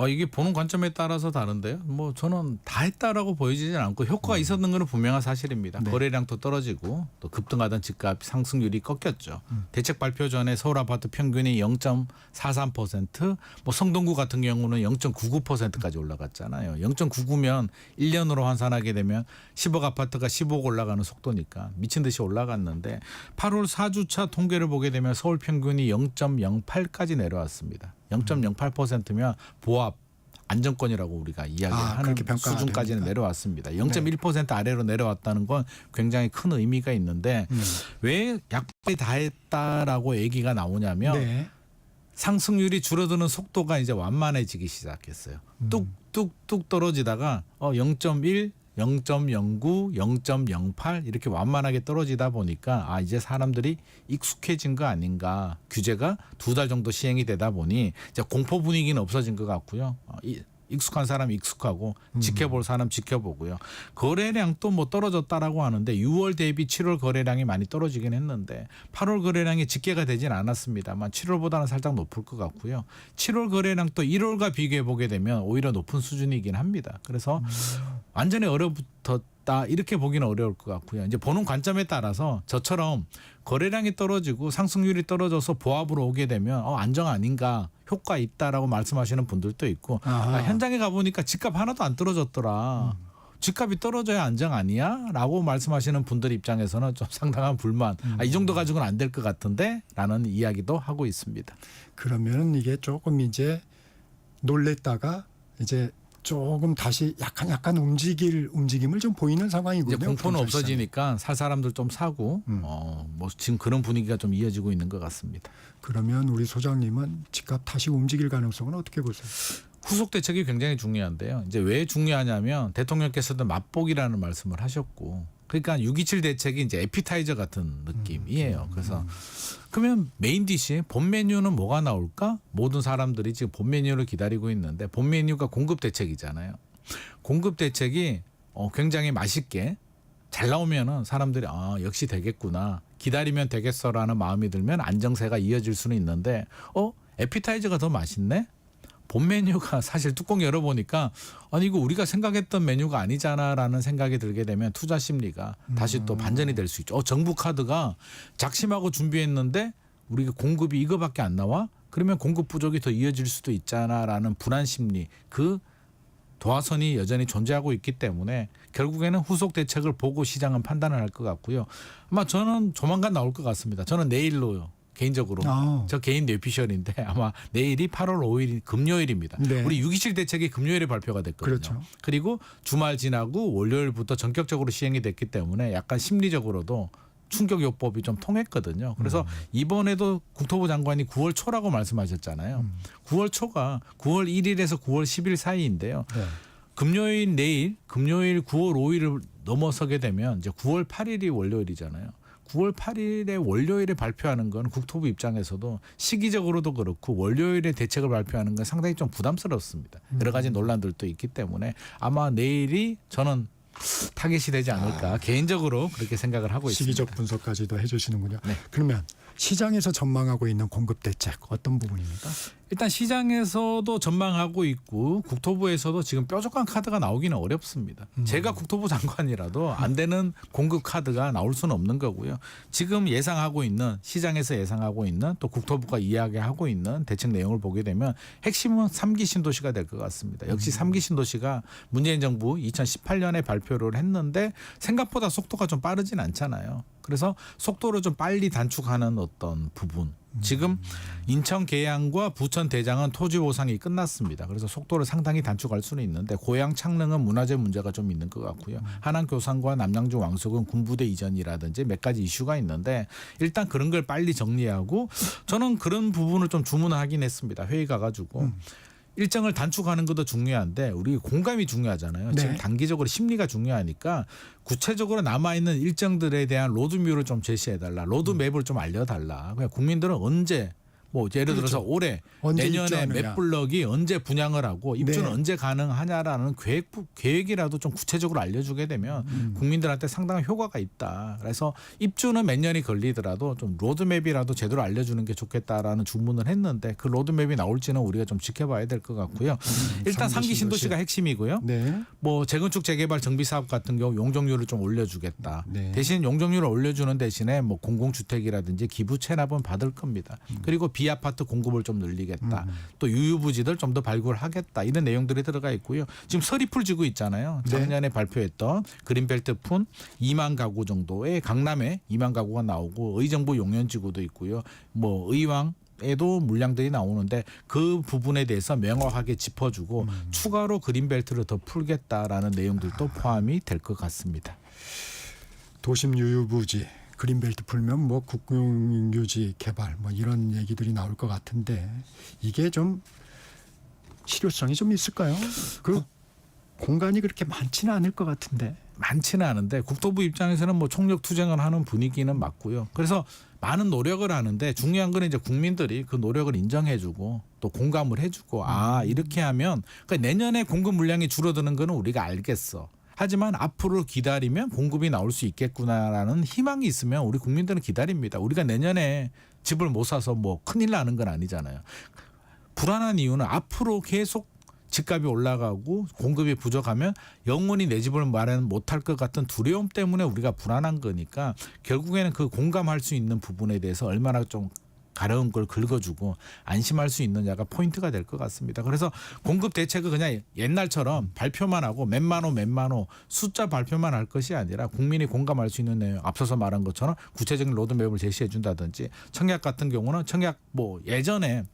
이게 보는 관점에 따라서 다른데요. 뭐 저는 다 했다라고 보이지는 않고 효과가 있었는 건 분명한 사실입니다. 네. 거래량도 떨어지고 또 급등하던 집값 상승률이 꺾였죠. 대책 발표 전에 서울 아파트 평균이 0.43%, 뭐 성동구 같은 경우는 0.99%까지 올라갔잖아요. 0.99면 1년으로 환산하게 되면 10억 아파트가 15억 올라가는 속도니까 미친 듯이 올라갔는데 8월 4주차 통계를 보게 되면 서울 평균이 0.08까지 내려왔습니다. 0.08%면 보합 안정권이라고 우리가 이야기하는 수준까지는 내려왔습니다. 0.1% 아래로 내려왔다는 건 굉장히 큰 의미가 있는데 왜 약발이 다했다라고 얘기가 나오냐면 네. 상승률이 줄어드는 속도가 이제 완만해지기 시작했어요. 뚝뚝뚝 떨어지다가 0.1 0.09, 0.08 이렇게 완만하게 떨어지다 보니까 이제 사람들이 익숙해진 거 아닌가. 규제가 2달 정도 시행이 되다 보니 이제 공포 분위기는 없어진 것 같고요. 익숙한 사람 익숙하고 지켜볼 사람 지켜보고요. 거래량도 뭐 떨어졌다라고 하는데 6월 대비 7월 거래량이 많이 떨어지긴 했는데 8월 거래량이 집계가 되진 않았습니다만 7월보다는 살짝 높을 것 같고요. 7월 거래량 또 1월과 비교해 보게 되면 오히려 높은 수준이긴 합니다. 그래서 완전히 얼어붙었다 이렇게 보기는 어려울 것 같고요. 이제 보는 관점에 따라서 저처럼 거래량이 떨어지고 상승률이 떨어져서 보합으로 오게 되면 안정 아닌가 효과 있다라고 말씀하시는 분들도 있고 현장에 가보니까 집값 하나도 안 떨어졌더라. 집값이 떨어져야 안정 아니야? 라고 말씀하시는 분들 입장에서는 좀 상당한 불만. 이 정도 가지고는 안 될 것 같은데? 라는 이야기도 하고 있습니다. 그러면 이게 조금 이제 놀랬다가 이제 조금 다시 약간 움직임을 좀 보이는 상황이군요. 이제 공포는 없어지니까 살 사람들 좀 사고 뭐 지금 그런 분위기가 좀 이어지고 있는 것 같습니다. 그러면 우리 소장님은 집값 다시 움직일 가능성은 어떻게 보세요? 후속 대책이 굉장히 중요한데요. 이제 왜 중요하냐면 대통령께서도 맛보기라는 말씀을 하셨고, 그러니까 6.27 대책이 이제 에피타이저 같은 느낌이에요. 그래서 그러면 메인 디시 본 메뉴는 뭐가 나올까? 모든 사람들이 지금 본 메뉴를 기다리고 있는데 본 메뉴가 공급 대책이잖아요. 공급 대책이 굉장히 맛있게 잘 나오면은 사람들이 역시 되겠구나, 기다리면 되겠어라는 마음이 들면 안정세가 이어질 수는 있는데 에피타이저가 더 맛있네? 본 메뉴가 사실 뚜껑 열어보니까 이거 우리가 생각했던 메뉴가 아니잖아라는 생각이 들게 되면 투자 심리가 다시 또 반전이 될 수 있죠. 정부 카드가 작심하고 준비했는데 우리가 공급이 이거밖에 안 나와? 그러면 공급 부족이 더 이어질 수도 있잖아라는 불안 심리, 그 도화선이 여전히 존재하고 있기 때문에 결국에는 후속 대책을 보고 시장은 판단을 할 것 같고요. 아마 저는 조만간 나올 것 같습니다. 저는 내일로요. 개인적으로 저 개인 뇌피셜인데 아마 내일이 8월 5일 금요일입니다. 네. 우리 6.27 대책이 금요일에 발표가 됐거든요. 그렇죠. 그리고 주말 지나고 월요일부터 전격적으로 시행이 됐기 때문에 약간 심리적으로도 충격요법이 좀 통했거든요. 그래서 이번에도 국토부 장관이 9월 초라고 말씀하셨잖아요. 9월 초가 9월 1일에서 9월 10일 사이인데요. 네. 금요일 내일, 금요일 9월 5일을 넘어서게 되면 이제 9월 8일이 월요일이잖아요. 9월 8일에 월요일에 발표하는 건 국토부 입장에서도 시기적으로도 그렇고 월요일에 대책을 발표하는 건 상당히 좀 부담스럽습니다. 여러 가지 논란들도 있기 때문에 아마 내일이 저는 타겟이 되지 않을까 개인적으로 그렇게 생각을 하고 있습니다. 시기적 분석까지도 해주시는군요. 네. 그러면 시장에서 전망하고 있는 공급 대책 어떤 부분입니까? 일단 시장에서도 전망하고 있고 국토부에서도 지금 뾰족한 카드가 나오기는 어렵습니다. 제가 국토부 장관이라도 안 되는 공급 카드가 나올 수는 없는 거고요. 지금 예상하고 있는 시장에서 예상하고 있는 또 국토부가 이야기하고 있는 대책 내용을 보게 되면 핵심은 3기 신도시가 될 것 같습니다. 역시 3기 신도시가 문재인 정부 2018년에 발표를 했는데 생각보다 속도가 좀 빠르진 않잖아요. 그래서 속도를 좀 빨리 단축하는 어떤 부분. 지금 인천 계양과 부천 대장은 토지 보상이 끝났습니다. 그래서 속도를 상당히 단축할 수는 있는데 고양 창릉은 문화재 문제가 좀 있는 것 같고요. 하남 교산과 남양주 왕숙은 군부대 이전이라든지 몇 가지 이슈가 있는데 일단 그런 걸 빨리 정리하고 저는 그런 부분을 좀 주문하긴 했습니다. 회의 가가지고. 일정을 단축하는 것도 중요한데 우리 공감이 중요하잖아요. 네. 지금 단기적으로 심리가 중요하니까 구체적으로 남아있는 일정들에 대한 로드뮤를 좀 제시해달라. 로드맵을 좀 알려달라. 그냥 국민들은 언제 뭐 예를 들어서 그렇죠. 올해 언제 내년에 입주하느냐. 몇 블럭이 언제 분양을 하고 입주는 네. 언제 가능하냐라는 계획이라도 좀 구체적으로 알려주게 되면 국민들한테 상당한 효과가 있다. 그래서 입주는 몇 년이 걸리더라도 좀 로드맵이라도 제대로 알려주는 게 좋겠다라는 주문을 했는데 그 로드맵이 나올지는 우리가 좀 지켜봐야 될 것 같고요. 일단 3기 신도시가 핵심이고요. 네. 뭐 재건축 재개발 정비 사업 같은 경우 용적률을 좀 올려주겠다. 네. 대신 용적률을 올려주는 대신에 뭐 공공주택이라든지 기부 체납은 받을 겁니다. 그리고 비아파트 공급을 좀 늘리겠다. 또 유유부지들 좀 더 발굴하겠다. 이런 내용들이 들어가 있고요. 지금 서리풀 지구 있잖아요. 작년에 발표했던 그린벨트 푼 2만 가구 정도의 강남에 2만 가구가 나오고 의정부 용현지구도 있고요. 뭐 의왕 에도 물량들이 나오는데 그 부분에 대해서 명확하게 짚어주고 추가로 그린벨트를 더 풀겠다라는 내용들도 포함이 될 것 같습니다. 도심 유유부지 그린벨트 풀면 뭐 국공유지 개발 뭐 이런 얘기들이 나올 것 같은데 이게 좀 실효성이 좀 있을까요? 그 공간이 그렇게 많지는 않을 것 같은데. 많지는 않은데 국토부 입장에서는 뭐 총력 투쟁을 하는 분위기는 맞고요. 그래서 많은 노력을 하는데 중요한 건 이제 국민들이 그 노력을 인정해주고 또 공감을 해주고 아 이렇게 하면 그러니까 내년에 공급 물량이 줄어드는 거는 우리가 알겠어. 하지만 앞으로 기다리면 공급이 나올 수 있겠구나라는 희망이 있으면 우리 국민들은 기다립니다. 우리가 내년에 집을 못 사서 뭐 큰일 나는 건 아니잖아요. 불안한 이유는 앞으로 계속 집값이 올라가고 공급이 부족하면 영원히 내 집을 마련 못할 것 같은 두려움 때문에 우리가 불안한 거니까 결국에는 그 공감할 수 있는 부분에 대해서 얼마나 좀 가려운 걸 긁어주고 안심할 수 있느냐가 포인트가 될 것 같습니다. 그래서 공급 대책을 그냥 옛날처럼 발표만 하고 몇만 호 숫자 발표만 할 것이 아니라 국민이 공감할 수 있는 내용 앞서서 말한 것처럼 구체적인 로드맵을 제시해 준다든지 청약 같은 경우는 청약 뭐 예전에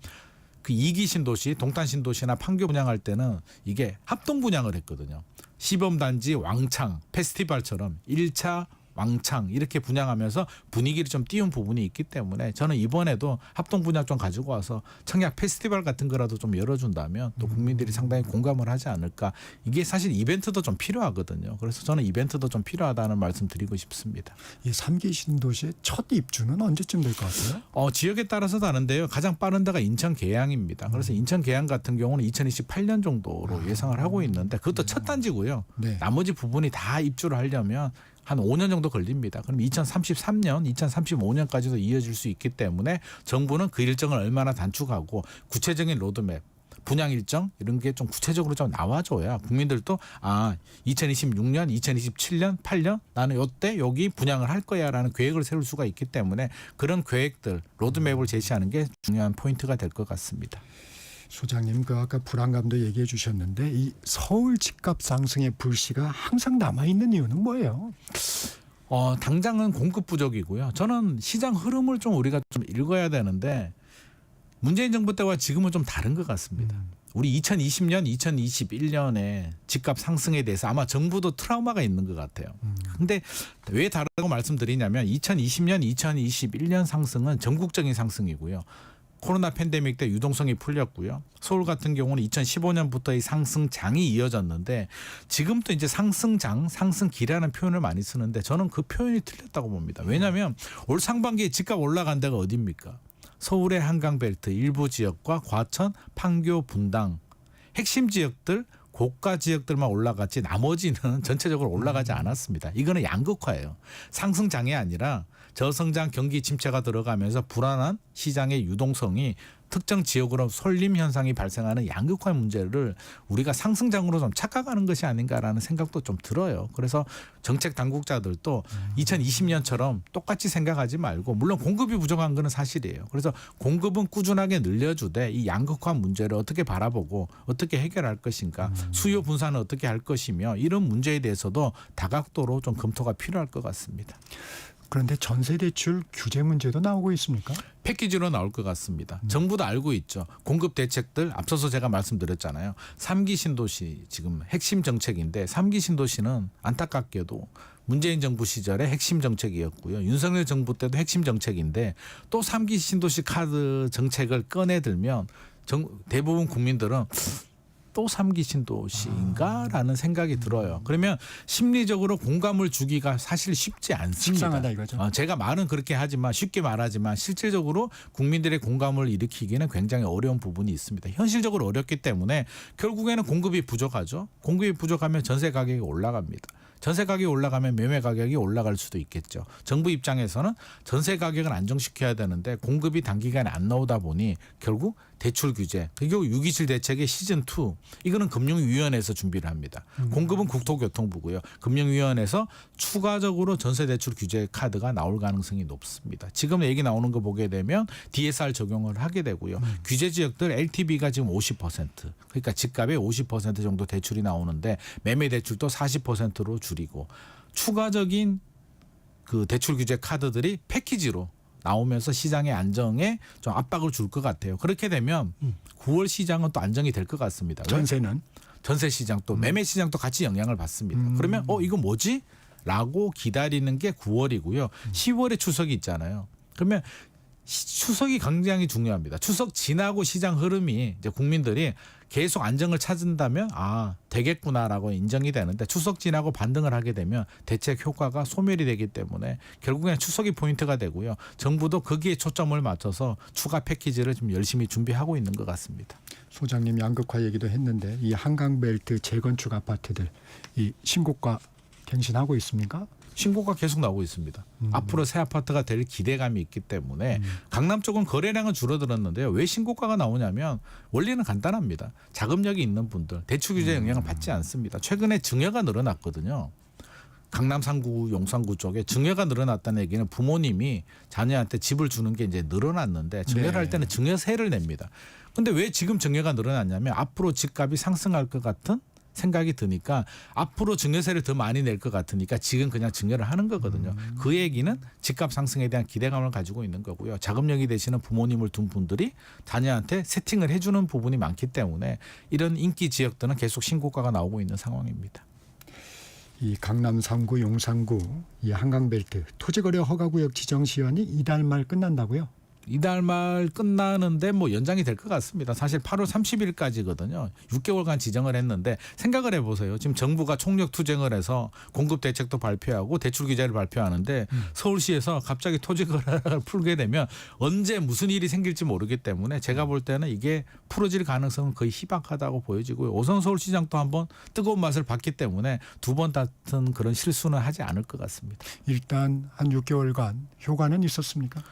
그 2기 신도시, 동탄 신도시나 판교 분양할 때는 이게 합동 분양을 했거든요. 시범단지 왕창 페스티벌처럼 1차 왕창 이렇게 분양하면서 분위기를 좀 띄운 부분이 있기 때문에 저는 이번에도 합동 분양 좀 가지고 와서 청약 페스티벌 같은 거라도 좀 열어준다면 또 국민들이 상당히 공감을 하지 않을까. 이게 사실 이벤트도 좀 필요하거든요. 그래서 저는 이벤트도 좀 필요하다는 말씀 드리고 싶습니다. 이 3기 신도시의 첫 입주는 언제쯤 될 것 같아요? 지역에 따라서 다른데요. 가장 빠른 데가 인천 계양입니다. 그래서 인천 계양 같은 경우는 2028년 정도로 예상을 하고 있는데 그것도 첫 단지고요. 네. 나머지 부분이 다 입주를 하려면 한 5년 정도 걸립니다. 그럼 2033년, 2035년까지도 이어질 수 있기 때문에 정부는 그 일정을 얼마나 단축하고 구체적인 로드맵, 분양 일정 이런 게 좀 구체적으로 좀 나와줘야 국민들도 2026년, 2027년, 8년 나는 요때 여기 분양을 할 거야라는 계획을 세울 수가 있기 때문에 그런 계획들, 로드맵을 제시하는 게 중요한 포인트가 될 것 같습니다. 소장님 그 아까 불안감도 얘기해 주셨는데 이 서울 집값 상승의 불씨가 항상 남아 있는 이유는 뭐예요? 당장은 공급 부족이고요. 저는 시장 흐름을 좀 우리가 좀 읽어야 되는데 문재인 정부 때와 지금은 좀 다른 것 같습니다. 우리 2020년, 2021년에 집값 상승에 대해서 아마 정부도 트라우마가 있는 것 같아요. 근데 왜 다르다고 말씀드리냐면 2020년, 2021년 상승은 전국적인 상승이고요. 코로나 팬데믹 때 유동성이 풀렸고요. 서울 같은 경우는 2015년부터 이 상승장이 이어졌는데 지금도 이제 상승장, 상승기라는 표현을 많이 쓰는데 저는 그 표현이 틀렸다고 봅니다. 왜냐하면 올 상반기에 집값 올라간 데가 어디입니까? 서울의 한강벨트 일부 지역과 과천, 판교, 분당 핵심 지역들 고가 지역들만 올라갔지 나머지는 전체적으로 올라가지 않았습니다. 이거는 양극화예요. 상승장이 아니라 저성장 경기 침체가 들어가면서 불안한 시장의 유동성이 특정 지역으로 쏠림 현상이 발생하는 양극화 문제를 우리가 상승장으로 좀 착각하는 것이 아닌가라는 생각도 좀 들어요. 그래서 정책 당국자들도 2020년처럼 똑같이 생각하지 말고, 물론 공급이 부족한 것은 사실이에요. 그래서 공급은 꾸준하게 늘려주되 이 양극화 문제를 어떻게 바라보고 어떻게 해결할 것인가, 수요 분산을 어떻게 할 것이며, 이런 문제에 대해서도 다각도로 좀 검토가 필요할 것 같습니다. 그런데 전세 대출 규제 문제도 나오고 있습니까? 패키지로 나올 것 같습니다. 정부도 알고 있죠. 공급 대책들 앞서서 제가 말씀드렸잖아요. 3기 신도시 지금 핵심 정책인데, 3기 신도시는 안타깝게도 문재인 정부 시절에 핵심 정책이었고요. 윤석열 정부 때도 핵심 정책인데, 또 3기 신도시 카드 정책을 꺼내들면 대부분 국민들은 또 3기 신도시인가라는 생각이 들어요. 그러면 심리적으로 공감을 주기가 사실 쉽지 않습니다. 식상하다 이거죠. 제가 말은 그렇게 하지만, 쉽게 말하지만 실질적으로 국민들의 공감을 일으키기는 굉장히 어려운 부분이 있습니다. 현실적으로 어렵기 때문에 결국에는 공급이 부족하죠. 공급이 부족하면 전세 가격이 올라갑니다. 전세 가격이 올라가면 매매 가격이 올라갈 수도 있겠죠. 정부 입장에서는 전세 가격을 안정시켜야 되는데 공급이 단기간에 안 나오다 보니 결국 대출 규제, 그리고 6.27 대책의 시즌2, 이거는 금융위원회에서 준비를 합니다. 공급은 국토교통부고요. 금융위원회에서 추가적으로 전세대출 규제 카드가 나올 가능성이 높습니다. 지금 얘기 나오는 거 보게 되면 DSR 적용을 하게 되고요. 규제 지역들 LTV가 지금 50%, 그러니까 집값의 50% 정도 대출이 나오는데 매매 대출도 40%로 줄이고, 추가적인 그 대출 규제 카드들이 패키지로 나오면서 시장의 안정에 좀 압박을 줄 것 같아요. 그렇게 되면 9월 시장은 또 안정이 될 것 같습니다. 전세는? 전세 시장 또 매매 시장도 같이 영향을 받습니다. 그러면 이거 뭐지? 라고 기다리는 게 9월이고요. 10월에 추석이 있잖아요. 그러면 추석이 굉장히 중요합니다. 추석 지나고 시장 흐름이 이제 국민들이 계속 안정을 찾는다면 되겠구나라고 인정이 되는데, 추석 지나고 반등을 하게 되면 대책 효과가 소멸이 되기 때문에 결국엔 추석이 포인트가 되고요. 정부도 거기에 초점을 맞춰서 추가 패키지를 좀 열심히 준비하고 있는 것 같습니다. 소장님 양극화 얘기도 했는데, 이 한강벨트 재건축 아파트들 이 신고가 갱신하고 있습니까? 신고가 계속 나오고 있습니다. 앞으로 새 아파트가 될 기대감이 있기 때문에 강남 쪽은 거래량은 줄어들었는데요. 왜 신고가가 나오냐면 원리는 간단합니다. 자금력이 있는 분들, 대출 규제 영향을 받지 않습니다. 최근에 증여가 늘어났거든요. 강남 3구, 용산구 쪽에 증여가 늘어났다는 얘기는 부모님이 자녀한테 집을 주는 게 이제 늘어났는데, 증여를 할 때는 증여세를 냅니다. 근데 왜 지금 증여가 늘어났냐면 앞으로 집값이 상승할 것 같은 생각이 드니까, 앞으로 증여세를 더 많이 낼 것 같으니까 지금 그냥 증여를 하는 거거든요. 그 얘기는 집값 상승에 대한 기대감을 가지고 있는 거고요. 자금력이 되시는 부모님을 둔 분들이 자녀한테 세팅을 해주는 부분이 많기 때문에 이런 인기 지역들은 계속 신고가가 나오고 있는 상황입니다. 이 강남 3구, 용산구, 이 한강벨트 토지거래 허가구역 지정 시한이 이달 말 끝난다고요? 이달 말 끝나는데 뭐 연장이 될 것 같습니다. 사실 8월 30일까지거든요. 6개월간 지정을 했는데, 생각을 해보세요. 지금 정부가 총력 투쟁을 해서 공급 대책도 발표하고 대출 규제를 발표하는데 서울시에서 갑자기 토지 거래를 풀게 되면 언제 무슨 일이 생길지 모르기 때문에 제가 볼 때는 이게 풀어질 가능성은 거의 희박하다고 보여지고요. 오선 서울시장도 한번 뜨거운 맛을 봤기 때문에 두 번 같은 그런 실수는 하지 않을 것 같습니다. 일단 한 6개월간 효과는 있었습니까?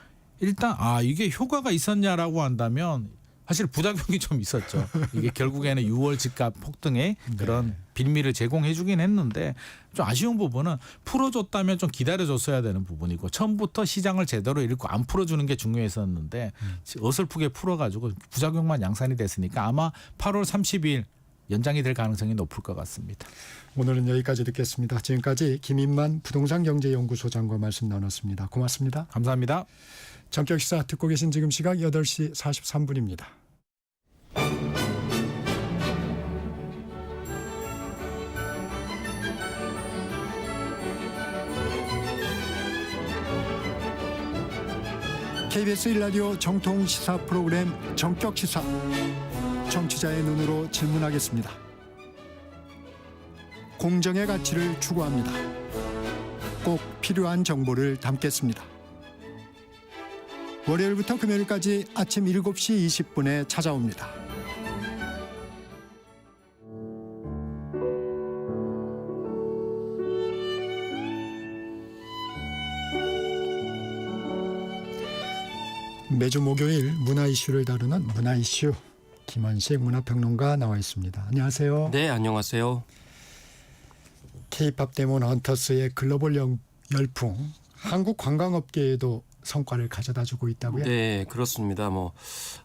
일단 이게 효과가 있었냐라고 한다면 사실 부작용이 좀 있었죠. 이게 결국에는 6월 집값 폭등의 그런 빌미를 제공해 주긴 했는데, 좀 아쉬운 부분은 풀어줬다면 좀 기다려줬어야 되는 부분이고, 처음부터 시장을 제대로 읽고 안 풀어주는 게 중요했었는데 어설프게 풀어가지고 부작용만 양산이 됐으니까 아마 8월 30일 연장이 될 가능성이 높을 것 같습니다. 오늘은 여기까지 듣겠습니다. 지금까지 김인만 부동산경제연구소장과 말씀 나눴습니다. 고맙습니다. 감사합니다. 전격시사 듣고 계신 지금 시각 8시 43분입니다. KBS 1라디오 정통 시사 프로그램 전격시사, 정치자의 눈으로 질문하겠습니다. 공정의 가치를 추구합니다. 꼭 필요한 정보를 담겠습니다. 월요일부터 금요일까지 아침 7시 20분에 찾아옵니다. 매주 목요일 문화 이슈를 다루는 문화 이슈 김원식 문화평론가 나와 있습니다. 안녕하세요. 네, 안녕하세요. K-팝 데몬 헌터스의 글로벌 열풍, 한국 관광업계에도 성과를 가져다주고 있다고요? 네, 그렇습니다. 뭐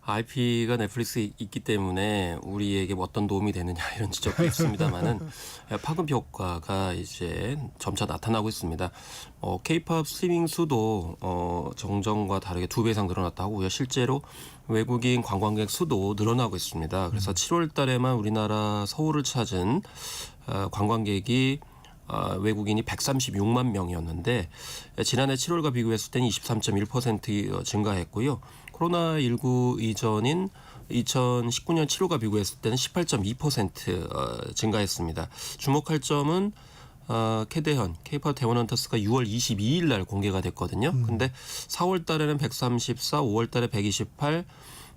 IP가 넷플릭스에 있기 때문에 우리에게 뭐 어떤 도움이 되느냐 이런 지적도 있습니다만은 파급 효과가 이제 점차 나타나고 있습니다. K-팝 스트리밍 수도 정정과 다르게 2배 이상 늘어났다고 하고요. 실제로 외국인 관광객 수도 늘어나고 있습니다. 그래서 7월 달에만 우리나라 서울을 찾은 관광객이 외국인이 136만 명이었는데 지난해 7월과 비교했을 때는 23.1% 증가했고요. 코로나19 이전인 2019년 7월과 비교했을 때는 18.2% 증가했습니다. 주목할 점은 캐대현, K-팝 데몬 헌터스가 6월 22일 날 공개가 됐거든요. 근데 4월 달에는 134, 5월 달에 128,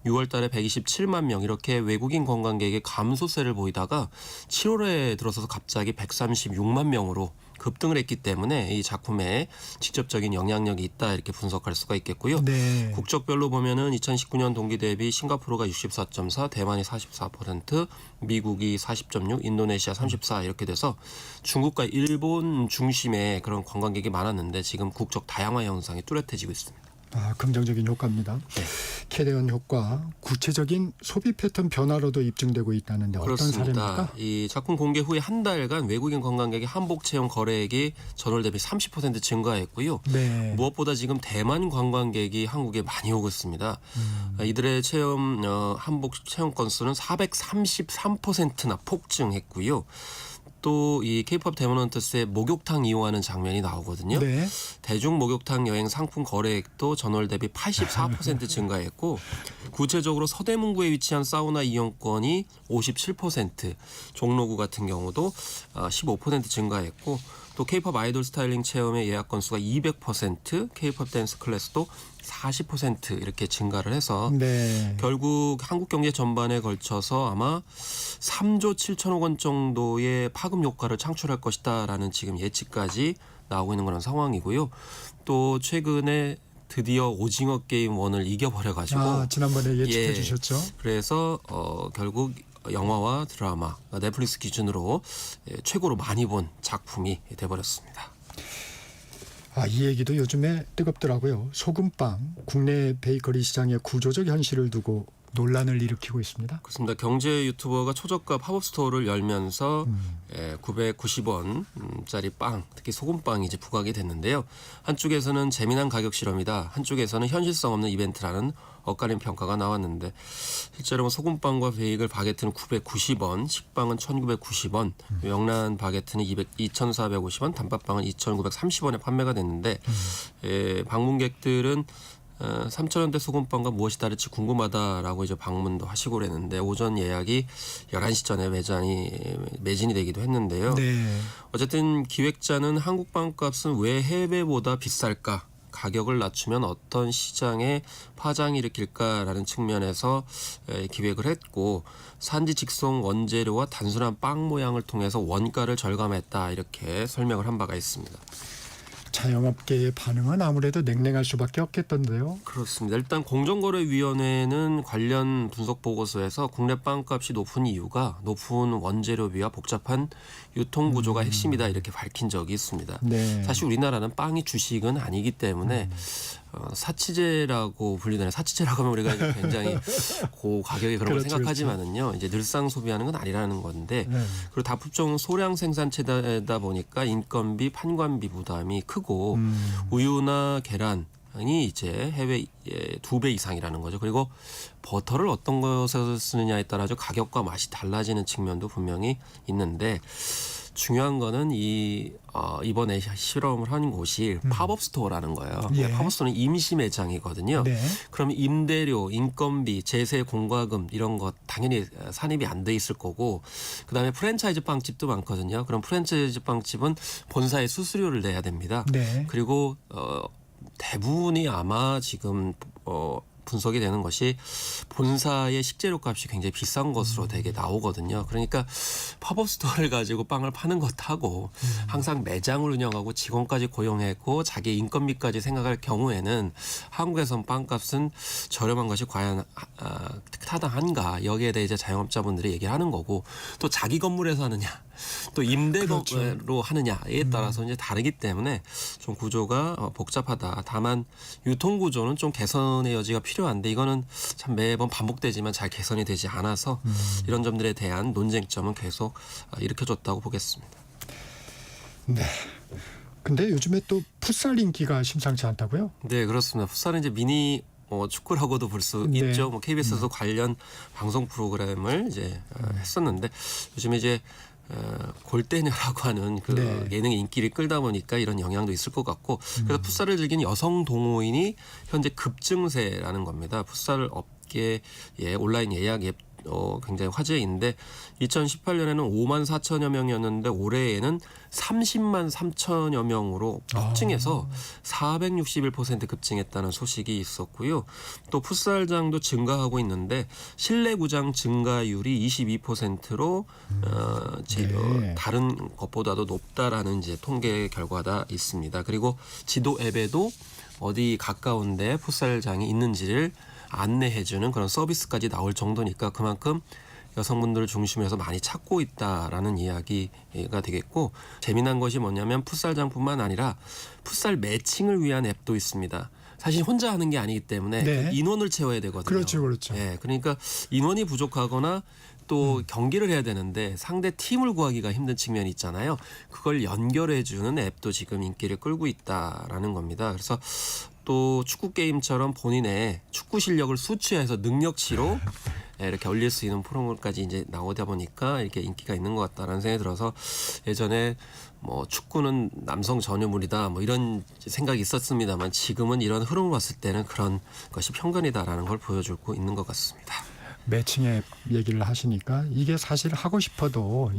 6월 달에 127만 명 이렇게 외국인 관광객의 감소세를 보이다가 7월에 들어서서 갑자기 136만 명으로 급등을 했기 때문에 이 작품에 직접적인 영향력이 있다 이렇게 분석할 수가 있겠고요. 네. 국적별로 보면은 2019년 동기 대비 싱가포르가 64.4, 대만이 44%, 미국이 40.6, 인도네시아 34 이렇게 돼서 중국과 일본 중심의 그런 관광객이 많았는데 지금 국적 다양화 현상이 뚜렷해지고 있습니다. 긍정적인 효과입니다. 네. 캐대언 효과, 구체적인 소비 패턴 변화로도 입증되고 있다는데 어떤 그렇습니다. 사례입니까? 이 작품 공개 후에 한 달간 외국인 관광객의 한복 체험 거래액이 전월 대비 30% 증가했고요. 네. 무엇보다 지금 대만 관광객이 한국에 많이 오고 있습니다. 이들의 체험 한복 체험 건수는 433%나 폭증했고요. 또 이 K-팝 데몬 헌터스의 목욕탕 이용하는 장면이 나오거든요. 네. 대중 목욕탕 여행 상품 거래액도 전월 대비 84% 증가했고 구체적으로 서대문구에 위치한 사우나 이용권이 57%, 종로구 같은 경우도 15% 증가했고 또 K-팝 아이돌 스타일링 체험의 예약 건수가 200%, K-팝 댄스 클래스도 40% 이렇게 증가를 해서 네. 결국 한국 경제 전반에 걸쳐서 아마 3조 7천억 원 정도의 파급 효과를 창출할 것이다라는 지금 예측까지 나오고 있는 그런 상황이고요. 또 최근에 드디어 오징어 게임 1을 이겨버려가지고 지난번에 예측해 주셨죠. 그래서 결국 영화와 드라마 넷플릭스 기준으로 최고로 많이 본 작품이 돼버렸습니다. 이 얘기도 요즘에 뜨겁더라고요. 소금빵, 국내 베이커리 시장의 구조적 현실을 두고 논란을 일으키고 있습니다. 그렇습니다. 경제 유튜버가 초저가 팝업 스토어를 열면서 990원짜리 빵, 특히 소금빵이 이제 부각이 됐는데요. 한쪽에서는 재미난 가격 실험이다. 한쪽에서는 현실성 없는 이벤트라는 엇갈린 평가가 나왔는데 실제로 소금빵과 베이글 바게트는 990원, 식빵은 1990원, 명란 바게트는 2450원, 단팥빵은 2930원에 판매가 됐는데 방문객들은 3,000원대 소금빵과 무엇이 다를지 궁금하다라고 이제 방문도 하시고 그랬는데 오전 예약이 11시 전에 매진이 되기도 했는데요. 네. 어쨌든 기획자는 한국 빵값은 왜 해외보다 비쌀까? 가격을 낮추면 어떤 시장에 파장이 일으킬까라는 측면에서 기획을 했고 산지 직송 원재료와 단순한 빵 모양을 통해서 원가를 절감했다 이렇게 설명을 한 바가 있습니다. 자영업계의 반응은 아무래도 냉랭할 수밖에 없겠던데요. 그렇습니다. 일단 공정거래위원회는 관련 분석 보고서에서 국내 빵값이 높은 이유가 높은 원재료비와 복잡한 유통구조가 핵심이다 이렇게 밝힌 적이 있습니다. 네. 사실 우리나라는 빵이 주식은 아니기 때문에 사치제라고 불리는 사치제라고 하면 우리가 이제 굉장히 고가격에 그런 걸 그렇죠, 생각하지만은요. 이제 늘상 소비하는 건 아니라는 건데 네. 그리고 다품종 소량 생산체다 보니까 인건비, 판관비 부담이 크고 우유나 계란이 이제 해외 2배 이상이라는 거죠. 그리고 버터를 어떤 것에서 쓰느냐에 따라서 가격과 맛이 달라지는 측면도 분명히 있는데 중요한 거는 이번에 실험을 한 곳이 팝업 스토어라는 거예요. 예. 팝업 스토어는 임시 매장이거든요. 네. 그러면 임대료, 인건비, 제세 공과금 이런 것 당연히 산입이 안 돼 있을 거고 그다음에 프랜차이즈 빵집도 많거든요. 그럼 프랜차이즈 빵집은 본사에 수수료를 내야 됩니다. 네. 그리고 대부분이 아마 지금 분석이 되는 것이 본사의 식재료 값이 굉장히 비싼 것으로 되게 나오거든요. 그러니까 팝업 스토어를 가지고 빵을 파는 것하고 항상 매장을 운영하고 직원까지 고용했고 자기 인건비까지 생각할 경우에는 한국에선 빵값은 저렴한 것이 과연 타당한가, 여기에 대해 이제 자영업자분들이 얘기를 하는 거고, 또 자기 건물에서 하느냐 또 임대로 그렇죠. 하느냐에 따라서 이제 다르기 때문에 좀 구조가 복잡하다. 다만 유통 구조는 좀 개선의 여지가 필요한데 이거는 참 매번 반복되지만 잘 개선이 되지 않아서 이런 점들에 대한 논쟁점은 계속 일으켜줬다고 보겠습니다. 네. 근데 요즘에 또 풋살 인기가 심상치 않다고요? 네, 그렇습니다. 풋살은 이제 미니 축구라고도 볼 수 네. 있죠. 뭐 KBS에서 관련 방송 프로그램을 이제 했었는데 요즘에 이제 골대녀라고 하는 그 네. 예능의 인기를 끌다 보니까 이런 영향도 있을 것 같고, 그래서 풋살을 즐기는 여성 동호인이 현재 급증세라는 겁니다. 풋살 업계의 온라인 예약 앱 굉장히 화제인데 2018년에는 5만 4천여 명이었는데 올해에는 30만 3천여 명으로 폭증해서 461% 급증했다는 소식이 있었고요. 또 풋살장도 증가하고 있는데 실내 구장 증가율이 22%로 네. 다른 것보다도 높다라는 이제 통계 결과가 있습니다. 그리고 지도 앱에도 어디 가까운데 풋살장이 있는지를 안내해주는 그런 서비스까지 나올 정도니까 그만큼 여성분들을 중심해서 많이 찾고 있다라는 이야기가 되겠고, 재미난 것이 뭐냐면 풋살장뿐만 아니라 풋살 매칭을 위한 앱도 있습니다. 사실 혼자 하는 게 아니기 때문에 네. 인원을 채워야 되거든요. 그렇죠, 그렇죠. 네, 그러니까 인원이 부족하거나 또 경기를 해야 되는데 상대 팀을 구하기가 힘든 측면이 있잖아요. 그걸 연결해주는 앱도 지금 인기를 끌고 있다라는 겁니다. 그래서 또 축구 게임처럼 본인의 축구 실력을 수치해서 능력치로 이렇게 올릴 수 있는 프로그램까지 이제 나오다 보니까 이렇게 인기가 있는 것 같다라는 생각이 들어서, 예전에 뭐 축구는 남성 전유물이다 뭐 이런 생각이 있었습니다만 지금은 이런 흐름을 봤을 때는 그런 것이 편견이다라는 걸 보여주고 있는 것 같습니다. 매칭 앱 얘기를 하시니까 이게 사실 하고 싶어도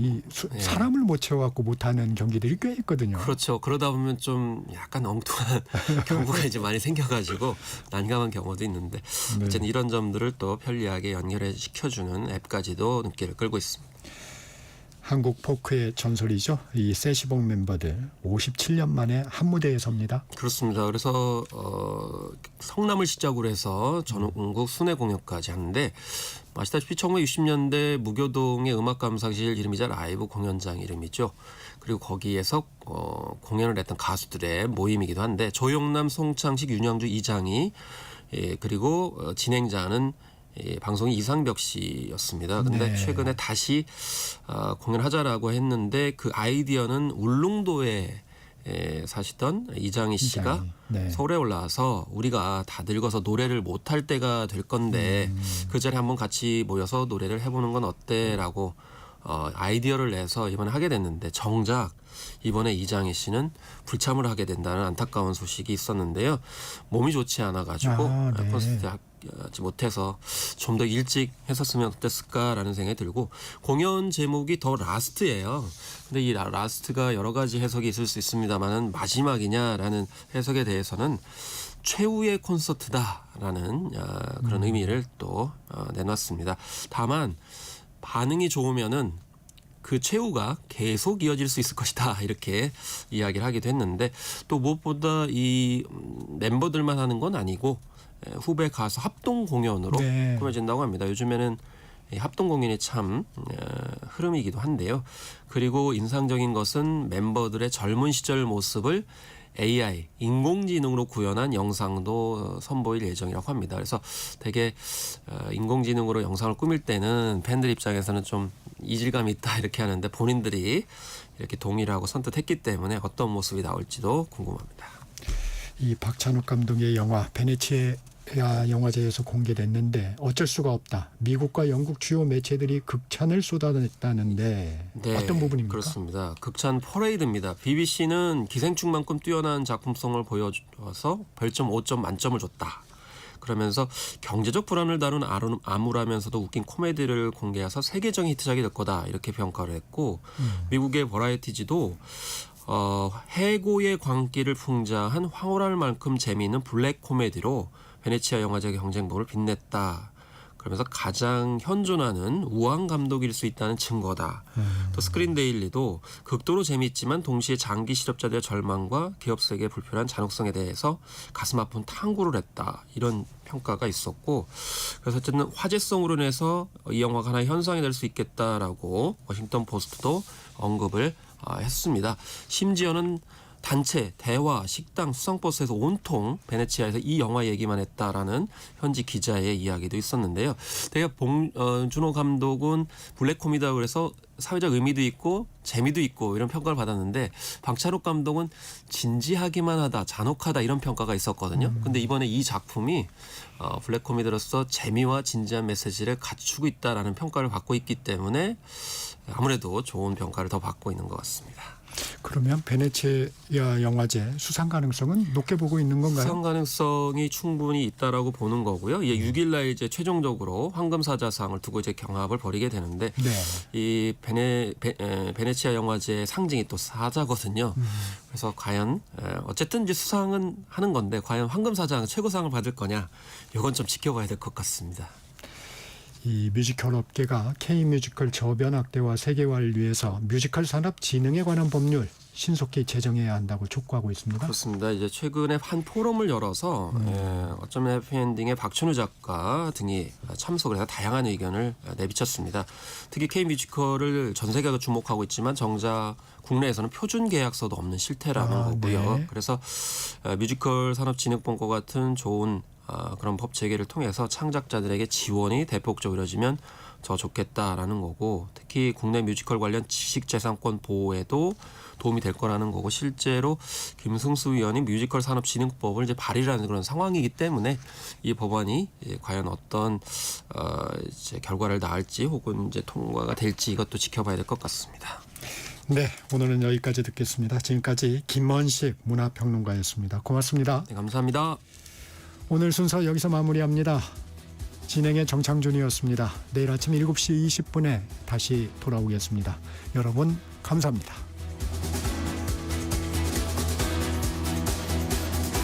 사람을 못 채워갖고 못하는 경기들이 꽤 있거든요. 그렇죠. 그러다 보면 좀 약간 엉뚱한 경우가 이제 많이 생겨가지고 난감한 경우도 있는데 어쨌든 이런 점들을 또 편리하게 연결해 시켜주는 앱까지도 눈길을 끌고 있습니다. 한국 포크의 전설이죠. 이 세시봉 멤버들 57년 만에 한 무대에 섭니다. 그렇습니다. 그래서 성남을 시작으로 해서 전국 순회 공연까지 하는데, 아시다시피 1960년대 무교동의 음악감상실 이름이자 라이브 공연장 이름이죠. 그리고 거기에서 공연을 했던 가수들의 모임이기도 한데, 조영남, 송창식, 윤영주, 이장희, 그리고 진행자는 방송이 이상벽 씨였습니다. 근데 네. 최근에 다시 공연하자라고 했는데 그 아이디어는 울릉도에 사시던 이장희 씨가 네. 서울에 올라와서 우리가 다 늙어서 노래를 못할 때가 될 건데 그 자리에 한번 같이 모여서 노래를 해보는 건 어때라고 아이디어를 내서 이번에 하게 됐는데, 정작 이번에 이장희 씨는 불참을 하게 된다는 안타까운 소식이 있었는데요. 몸이 좋지 않아가지고 네. 콘서트에 하지 못해서 좀 더 일찍 했었으면 어땠을까라는 생각이 들고, 공연 제목이 더 라스트예요. 근데 이 라스트가 여러 가지 해석이 있을 수 있습니다만은 마지막이냐라는 해석에 대해서는 최후의 콘서트다라는 그런 의미를 또 내놨습니다. 다만 반응이 좋으면은 그 최후가 계속 이어질 수 있을 것이다 이렇게 이야기를 하기도 했는데, 또 무엇보다 이 멤버들만 하는 건 아니고 후배 가수 합동 공연으로 네. 꾸며진다고 합니다. 요즘에는 이 합동 공연이 참 흐름이기도 한데요. 그리고 인상적인 것은 멤버들의 젊은 시절 모습을 AI 인공지능으로 구현한 영상도 선보일 예정이라고 합니다. 그래서 되게 인공지능으로 영상을 꾸밀 때는 팬들 입장에서는 좀 이질감이 있다 이렇게 하는데, 본인들이 이렇게 동의를 하고 선택했기 때문에 어떤 모습이 나올지도 궁금합니다. 이 박찬욱 감독의 영화 베네치아 영화제에서 공개됐는데 어쩔 수가 없다. 미국과 영국 주요 매체들이 극찬을 쏟아냈다는데 어떤 부분입니까? 그렇습니다. 극찬 퍼레이드입니다. BBC는 기생충만큼 뛰어난 작품성을 보여줘서 별점 5점 만점을 줬다. 그러면서 경제적 불안을 다룬 암울하면서도 웃긴 코미디를 공개해서 세계적인 히트작이 될 거다 이렇게 평가를 했고, 미국의 버라이어티지도 해고의 광기를 풍자한 황홀할 만큼 재미있는 블랙 코미디로 베네치아 영화제 경쟁력을 빛냈다. 그러면서 가장 현존하는 우한 감독일 수 있다는 증거다. 또 스크린 데일리도 극도로 재미있지만 동시에 장기 실업자들의 절망과 기업 세계의 불편한 잔혹성에 대해서 가슴 아픈 탐구를 했다. 이런 평가가 있었고, 그래서 어쨌든 화제성으로 인해서 이 영화가 하나의 현상이 될 수 있겠다라고 워싱턴 포스트도 언급을 했습니다. 심지어는 단체, 대화, 식당, 수상버스에서 온통 베네치아에서 이 영화 얘기만 했다라는 현지 기자의 이야기도 있었는데요. 대개 봉준호 감독은 블랙 코미디라고 그래서 사회적 의미도 있고 재미도 있고 이런 평가를 받았는데, 박찬욱 감독은 진지하기만 하다, 잔혹하다 이런 평가가 있었거든요. 근데 이번에 이 작품이 블랙 코미디로서 재미와 진지한 메시지를 갖추고 있다라는 평가를 받고 있기 때문에 아무래도 좋은 평가를 더 받고 있는 것 같습니다. 그러면 베네치아 영화제 수상 가능성은 높게 보고 있는 건가요? 수상 가능성이 충분히 있다라고 보는 거고요. 이제 6일날 이제 최종적으로 황금사자상을 두고 이제 경합을 벌이게 되는데, 이 베네치아 영화제 상징이 또 사자거든요. 그래서 과연 어쨌든 이제 수상은 하는 건데 과연 황금사자 최고상을 받을 거냐, 이건 좀 지켜봐야 될 것 같습니다. 이 뮤지컬 업계가 K-뮤지컬 저변 확대와 세계화를 위해서 뮤지컬 산업 진흥에 관한 법률 신속히 제정해야 한다고 촉구하고 있습니다. 그렇습니다. 이제 최근에 한 포럼을 열어서 어쩌면 해피엔딩의 박춘우 작가 등이 참석을 해서 다양한 의견을 내비쳤습니다. 특히 K-뮤지컬을 전 세계가 주목하고 있지만 정작 국내에서는 표준 계약서도 없는 실태라는 거고요. 그래서 뮤지컬 산업진흥법과 같은 좋은 그런 법 체계를 통해서 창작자들에게 지원이 대폭적으로 이루어지면 더 좋겠다라는 거고, 특히 국내 뮤지컬 관련 지식재산권 보호에도 도움이 될 거라는 거고, 실제로 김승수 의원이 뮤지컬 산업진흥법을 이제 발의하는 그런 상황이기 때문에 이 법안이 과연 어떤 이제 결과를 낳을지 혹은 이제 통과가 될지 이것도 지켜봐야 될 것 같습니다. 네, 오늘은 여기까지 듣겠습니다. 지금까지 김원식 문화평론가였습니다. 고맙습니다. 네, 감사합니다. 오늘 순서 여기서 마무리합니다. 진행의 정창준이었습니다. 내일 아침 7시 20분에 다시 돌아오겠습니다. 여러분 감사합니다.